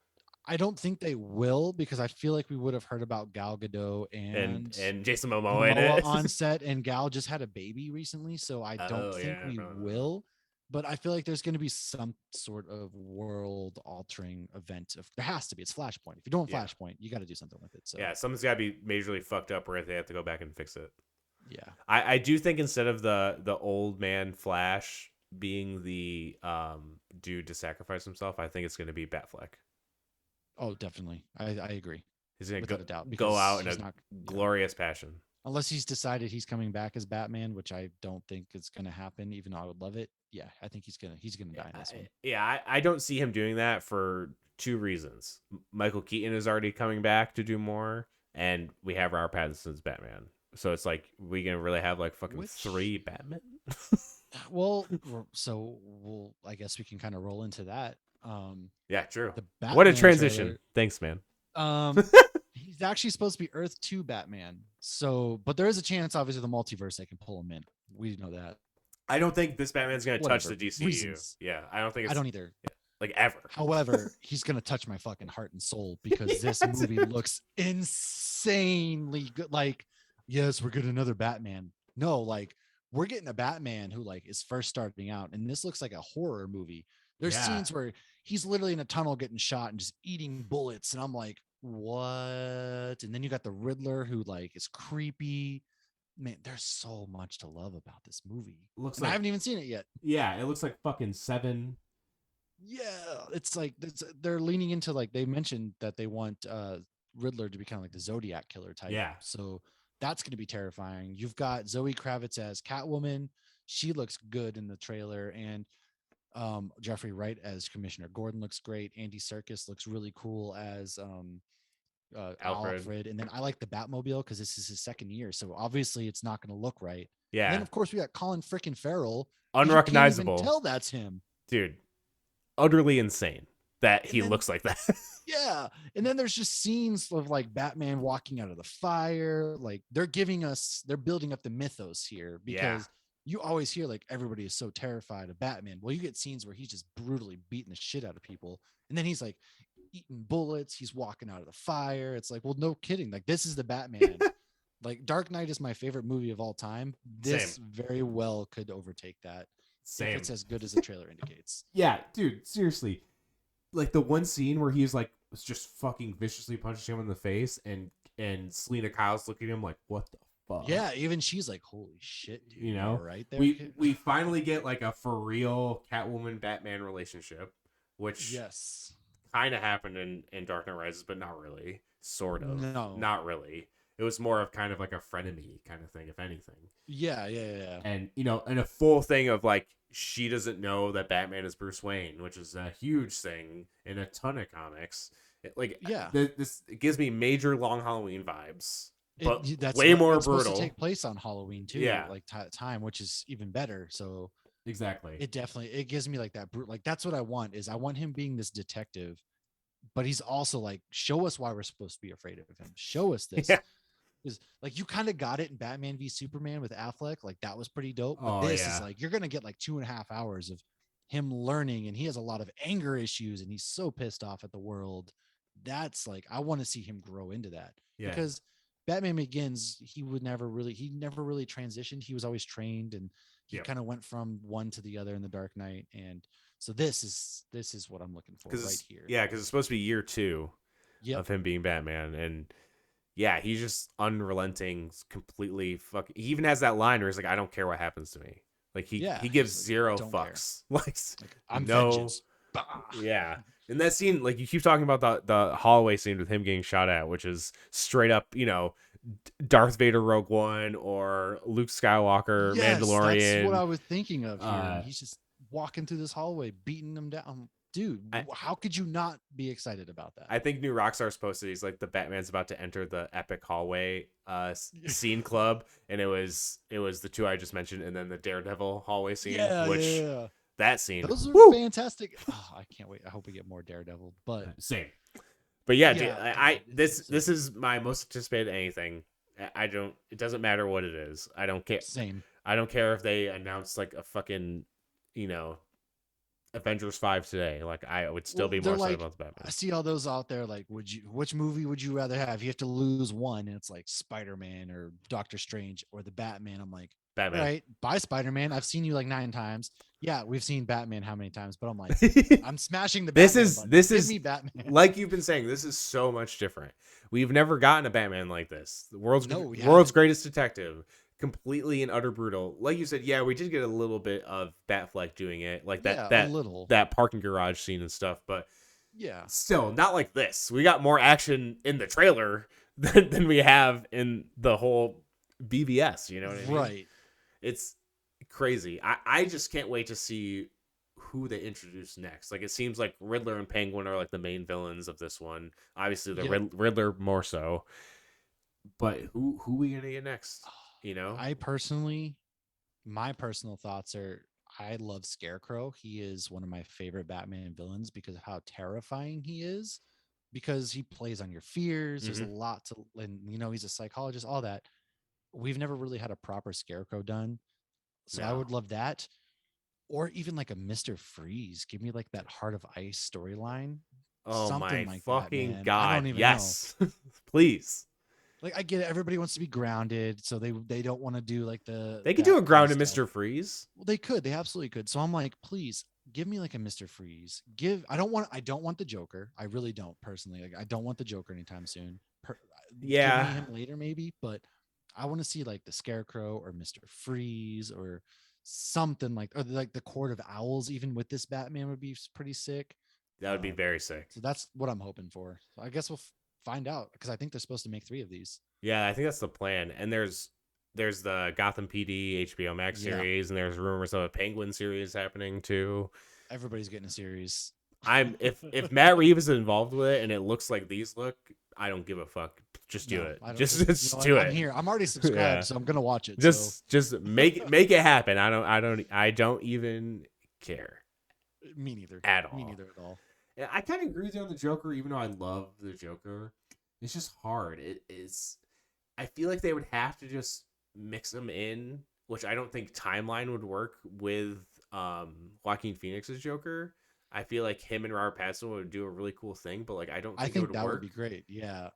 I don't think they will because I feel like we would have heard about Gal Gadot and And Jason Momoa in Momoa it. on set, and Gal just had a baby recently, so I don't Oh think yeah, we probably not. will. But I feel like there's going to be some sort of world altering event. There has to be. It's Flashpoint. If you're doing Yeah. Flashpoint, you got to do something with it. So Yeah, something's got to be majorly fucked up where they have to go back and fix it. yeah. I do think instead of the old man Flash being the dude to sacrifice himself, I think it's going to be Batfleck. Oh, definitely. I agree He's going to without a doubt go because out in a he's not. Yeah. glorious passion. Unless he's decided he's coming back as Batman, which I don't think is going to happen. Even though I would love it. Yeah, I think he's gonna die in this one. I don't see him doing that for two reasons. Michael Keaton is already coming back to do more, and we have Robert Pattinson's Batman. So it's like we gonna really have like fucking three Batman. Well, we'll I guess we can kind of roll into that. Yeah, true. The What a Batman transition. trailer, Thanks, man. he's actually supposed to be Earth 2 Batman. So, but there is a chance, obviously, the multiverse they can pull him in. We know that. I don't think this Batman's gonna touch Whatever the DCU. reasons. Yeah, I don't think I it's don't either. like ever. However, he's gonna touch my fucking heart and soul because this movie looks insanely good. Like, yes, we're getting another Batman. No, like we're getting a Batman who like is first starting out, and this looks like a horror movie. There's Yeah. scenes where he's literally in a tunnel getting shot and just eating bullets, and I'm like, what? And then you got the Riddler who like is creepy. Man, there's so much to love about this movie. Looks And like I haven't even seen it yet. yeah, it looks like fucking Seven. Yeah, it's like they're leaning into like they mentioned that they want Riddler to be kind of like the Zodiac killer type. Yeah. So that's going to be terrifying. You've got Zoe Kravitz as Catwoman. She looks good in the trailer, and Jeffrey Wright as Commissioner Gordon looks great. Andy Serkis looks really cool as Alfred. And then I like the Batmobile because this is his second year, so obviously it's not going to look right. Yeah. And then of course we got Colin frickin' Farrell. Unrecognizable. You can't even tell that's him. Dude, utterly insane that he then, looks like that. Yeah. And then there's just scenes of like Batman walking out of the fire. Like they're building up the mythos here because you always hear like everybody is so terrified of Batman. Well, you get scenes where he's just brutally beating the shit out of people. And then he's like eating bullets. He's walking out of the fire. It's like, well, no kidding. Like this is the Batman. Like Dark Knight is my favorite movie of all time. This very well could overtake that. If it's as good as the trailer indicates. Yeah, dude, seriously. Like the one scene where he's like was just fucking viciously punching him in the face and Selena Kyle's looking at him like, what the fuck? Yeah, even she's like, holy shit, dude. You know? Right there. We finally get like a for real Catwoman Batman relationship, which kind of happened in Dark Knight Rises, but not really. Sort of. No. Not really. It was more of kind of like a frenemy kind of thing, if anything. Yeah. And, you know, and a full thing of like, she doesn't know that Batman is Bruce Wayne, which is a huge thing in a ton of comics. This gives me major Long Halloween vibes, but that's way more brutal. Supposed to take place on Halloween too, like time, which is even better. So exactly, it gives me like that. Like that's what I want is I want him being this detective, but he's also like, show us why we're supposed to be afraid of him. Show us this. Is like you kind of got it in Batman v Superman with Affleck, like that was pretty dope. But this is like you're gonna get like 2.5 hours of him learning, and he has a lot of anger issues, and he's so pissed off at the world. That's like I want to see him grow into that because Batman Begins, he never really transitioned. He was always trained, and he kind of went from one to the other in the Dark Knight, and so this is what I'm looking for right here. Yeah, because it's supposed to be year 2 of him being Batman, and yeah, he's just unrelenting, completely fucking. He even has that line where he's like, "I don't care what happens to me." Like Yeah, he gives he's like, zero don't care. fucks. Like Like, I'm no, vengeance. Bah. yeah. And that scene, like you keep talking about the hallway scene with him getting shot at, which is straight up, Darth Vader Rogue One or Luke Skywalker Yes, that's what Mandalorian. I was thinking of here. Uh, He's just walking through this hallway, beating them down. Dude, I how could you not be excited about that? I think New Rockstar's posted he's like the Batman's about to enter the epic hallway scene club, and it was the two I just mentioned, and then the Daredevil hallway scene, Yeah, yeah, which yeah. that scene, Those are woo, fantastic. Oh, I can't wait. I hope we get more Daredevil. But same. But yeah, dude, yeah, I it's this so this good. is my most anticipated anything. I don't. It doesn't matter what it is. I don't care. Same. I don't care if they announce like a fucking, you know, Avengers 5 today. Like I would still Well, be more they're excited like, about the I Batman. see all those out there. Like, which movie would you rather have? You have to lose one, and it's like Spider Man or Doctor Strange or the Batman. I'm like, all Batman. right, bye, Spider Man. I've seen you like 9 times. Yeah, we've seen Batman how many times? But I'm like, I'm smashing the This Batman is button. this Give is me Batman. like you've been saying. This is so much different. We've never gotten a Batman like this. The No, we world's haven't. greatest detective, completely and utter brutal. Like you said, yeah, we did get a little bit of Batfleck doing it, like that Yeah, a that little. that parking garage scene and stuff. But Yeah, still, not like this. We got more action in the trailer than we have in the whole BVS. You know what I mean? right. It's crazy. I just can't wait to see who they introduce next. Like it seems like Riddler and Penguin are like the main villains of this one. Obviously, the Yep. Riddler more so. But who we gonna get next? You know? I personally, my personal thoughts are I love Scarecrow. He is one of my favorite Batman villains because of how terrifying he is, because he plays on your fears. There's a Mm-hmm. lot to, and he's a psychologist, all that. We've never really had a proper Scarecrow done. So I No. would love that. Or even like a Mr. Freeze. Give me like that Heart of Ice storyline. Oh Something my like that, fucking man. I god! don't even know. Yes, please. Like I get it. Everybody wants to be grounded, so they don't want to do like the They could do that a kind of grounded stuff. Mister Freeze. Well, they could. They absolutely could. So I'm like, please give me like a Mr. Freeze. I don't want the Joker. I really don't personally. Like I don't want the Joker anytime soon. Give me Yeah, him later maybe, but I want to see like the Scarecrow or Mr. Freeze or something like, or like the Court of Owls even with this Batman would be pretty sick. that would be very sick. So that's what I'm hoping for. So I guess we'll find out because I think they're supposed to make 3 of these. Yeah, I think that's the plan. And there's the Gotham PD HBO Max Yeah. series, and there's rumors of a Penguin series happening too. Everybody's getting a series. I'm if Matt Reeves is involved with it and it looks like these look, I don't give a fuck. Just do No, it. I don't. Just do I'm it. here. I'm already subscribed, Yeah. so I'm gonna watch it. So Just make it happen. I don't even care me neither. at Me all. neither at all. Yeah, I kind of agree with you on the Joker, even though I love the Joker. It's just hard. It is. I feel like they would have to just mix them in, which I don't think timeline would work with Joaquin Phoenix's Joker. I feel like him and Robert Pattinson would do a really cool thing, but like I don't I think it think would that would work. be great. Yeah.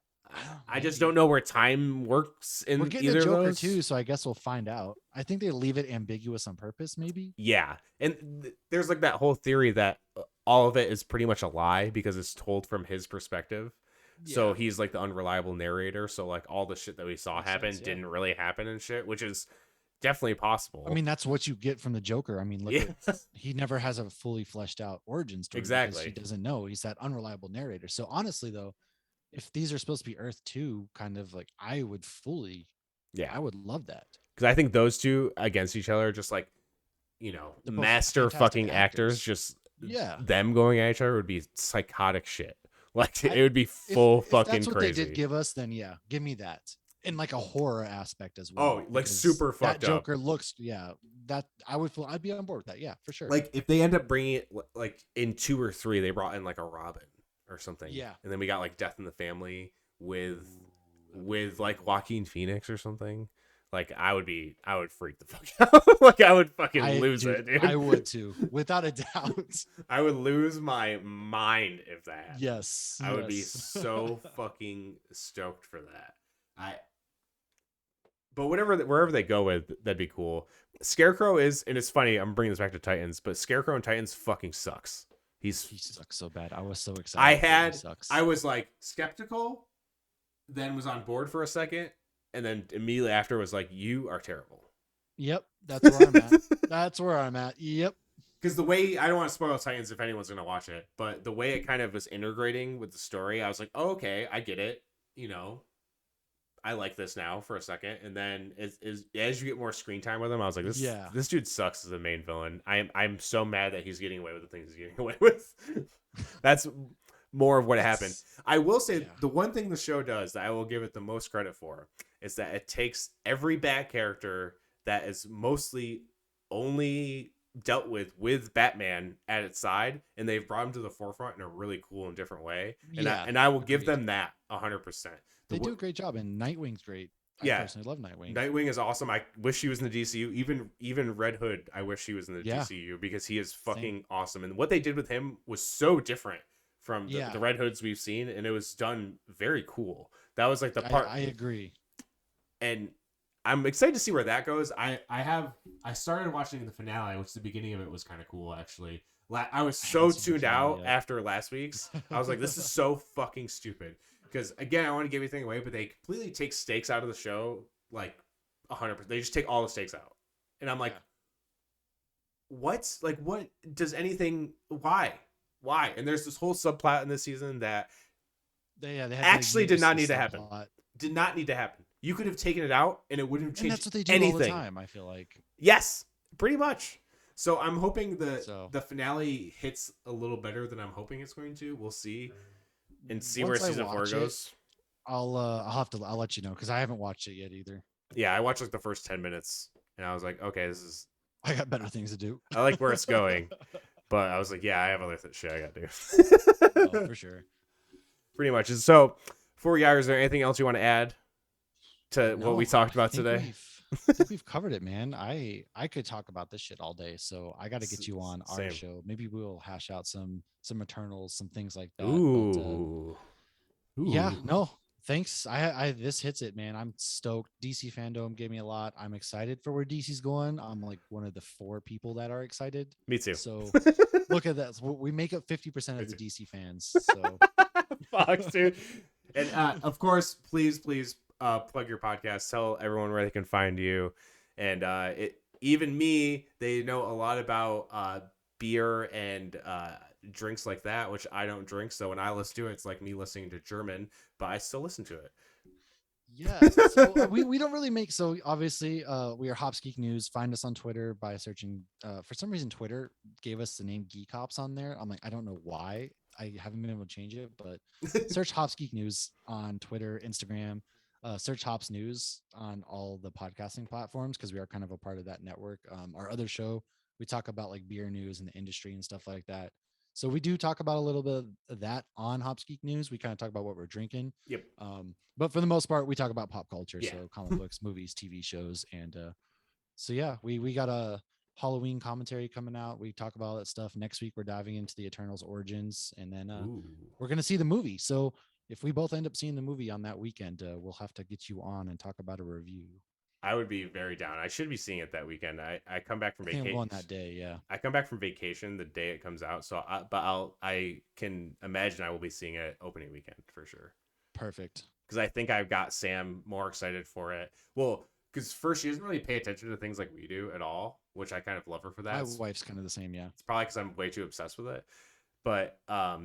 I just don't Maybe know where time works we're in getting a either of Joker those. too, so I guess we'll find out. I think they leave it ambiguous on purpose. Maybe. Yeah, and there's like that whole theory that all of it is pretty much a lie because it's told from his perspective. So Yeah. he's like the unreliable narrator. So like all the shit that we saw Makes happen sense. Yeah. didn't really happen and shit, which is definitely I possible. mean, that's what you get from the Joker. I mean, look Yeah, at he never has a fully fleshed out origin story because he exactly. doesn't know. He's that unreliable narrator. So honestly, though, if these are supposed to be Earth 2, kind of like Yeah, I would love that. because I think those two against each other, are just like They're both master fantastic fucking actors, actors. just Yeah. them going at each other would be psychotic shit. Like I it would be if full if that's fucking what they did crazy. give us, then yeah, give me that. In like a horror aspect as Oh, well. like Because super that fucked up. Joker looks, yeah, that I'd be on board with that. Yeah, for sure. Like if they end up bringing it like in 2 or 3, they brought in like a Robin or something, Yeah. and then we got like Death in the Family with Ooh, that'd be like cool. Joaquin Phoenix or something. Like I would freak the fuck out. Like I would fucking lose it, I dude. would too, without a doubt. I would lose my mind if that happened. Yes, I would be yes. so fucking stoked for that. I But wherever they go with, that'd be cool. Scarecrow is, and it's funny. I'm bringing this back to Titans, but Scarecrow and Titans fucking sucks. He sucks so bad. I was so excited. He sucks. I was like skeptical, then was on board for a second, and then immediately after was like, "You are terrible." Yep, that's where I'm at. That's where I'm at. Yep. Because the way, I don't want to spoil Titans if anyone's gonna watch it, but the way it kind of was integrating with the story, I was like, oh, okay, I get it. You know, I like this now for a second, and then as you get more screen time with him, I was like, Yeah. this dude sucks as a main villain. I'm so mad that he's getting away with the things he's getting away with. That's more of what happened. I will say the one thing the show does that I will give it the most credit for is that it takes every bad character that is mostly only dealt with Batman at its side, and they've brought him to the forefront in a really cool and different way. And I will give them that 100%. They do a great job, and Nightwing's great. I personally love Nightwing. Nightwing is awesome. I wish he was in the DCU. Even Red Hood, I wish he was in the DCU because he is fucking awesome. And what they did with him was so different from the Red Hoods we've seen, and it was done very cool. That was like the part. I agree. And I'm excited to see where that goes. I started watching the finale, which the beginning of it was kind of cool, actually. I was so tuned out after last week's. I was like, this is so fucking stupid. Because, again, I want to give anything away, but they completely take stakes out of the show, like, 100%. They just take all the stakes out. And I'm like, what? Like, what does anything... Why? And there's this whole subplot in this season that they actually did not need to happen. Did not need to happen. You could have taken it out, and it wouldn't have changed anything. And that's what they do all the time, I feel like. Yes, pretty much. So I'm hoping the finale hits a little better than I'm hoping it's going to. We'll see. And see where season 4 goes. I'll let you know because I haven't watched it yet either. Yeah, I watched like the first 10 minutes and I was like, okay, I got better things to do. I like where it's going. But I was like, yeah, I have other shit I gotta do. Oh, for sure. Pretty much. And so before we go, is there anything else you want to add to what we talked about today? I think we've covered it, man. I could talk about this shit all day, so I got to get you on our show. Maybe we'll hash out some Eternals, some things like that. Ooh. Yeah, no, thanks. I this hits it, man. I'm stoked. DC FanDome gave me a lot. I'm excited for where DC's going. I'm like one of the 4 people that are excited. Me too. So look at that. We make up 50% of the DC fans. So fuck, dude. And of course, please plug your podcast. Tell everyone where they can find you. And even me, they know a lot about beer and drinks like that, which I don't drink. So when I listen to it, it's like me listening to German, but I still listen to it. Yeah. So we don't really make, so obviously we are Hops Geek News. Find us on Twitter by searching, for some reason, Twitter gave us the name Geek Hops on there. I'm like, I don't know why. I haven't been able to change it, but search Hops Geek News on Twitter, Instagram. Search Hops News on all the podcasting platforms because we are kind of a part of that network. Our other show, we talk about like beer news and the industry and stuff like that. So we do talk about a little bit of that on Hops Geek News. We kind of talk about what we're drinking. Yep. But for the most part, we talk about pop culture. Yeah. So comic books, movies, TV shows. And so, yeah, we got a Halloween commentary coming out. We talk about all that stuff. Next week, we're diving into the Eternals origins. And then we're going to see the movie. So if we both end up seeing the movie on that weekend, we'll have to get you on and talk about a review. I would be very down. I should be seeing it that weekend. I come back from vacation. On that day, yeah. I come back from vacation the day it comes out. So, I can imagine I will be seeing it opening weekend for sure. Perfect. Because I think I've got Sam more excited for it. Well, because first she doesn't really pay attention to things like we do at all, which I kind of love her for that. My wife's kind of the same, yeah. It's probably because I'm way too obsessed with it. But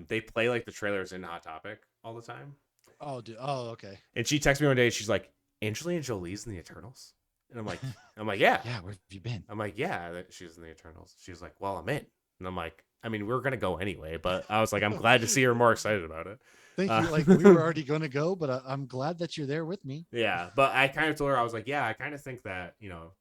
they play like the trailers in Hot Topic all the time. Oh, dude. Oh, okay. And she texted me one day. She's like, Angelina Jolie's in the Eternals. And I'm like, yeah. Yeah, where have you been? I'm like, yeah, she's in the Eternals. She's like, well, I'm in. And I'm like, I mean, we're going to go anyway. But I was like, I'm glad to see her more excited about it. Thank you. Like, we were already going to go, but I'm glad that you're there with me. Yeah. But I kind of told her, I was like, yeah, I kind of think that,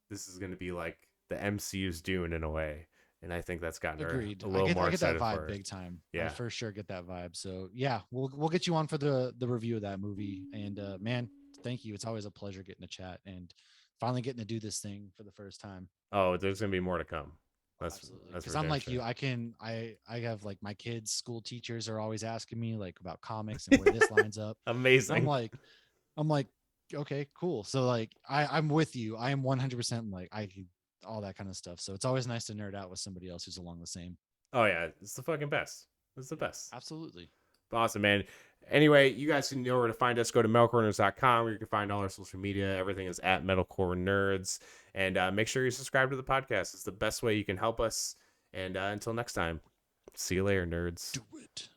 this is going to be like the MCU's Dune in a way. And I think that's gotten her a little more excited for it. I get that vibe big time. Yeah. I for sure get that vibe. So, yeah, we'll get you on for the review of that movie. And, man, thank you. It's always a pleasure getting to chat and finally getting to do this thing for the first time. Oh, there's going to be more to come. That's because I'm like you. I have like my kids' school teachers are always asking me like about comics and where this lines up. Amazing. I'm like, okay, cool. So like I'm with you. I am 100% like all that kind of stuff. So it's always nice to nerd out with somebody else who's along the same. Oh yeah, it's the fucking best. It's the best. Absolutely. Awesome, man. Anyway, you guys can know where to find us. Go to metalcorenerds.com where you can find all our social media. Everything is at Metalcore Nerds. And make sure you subscribe to the podcast. It's the best way you can help us. And until next time, see you later, nerds. Do it.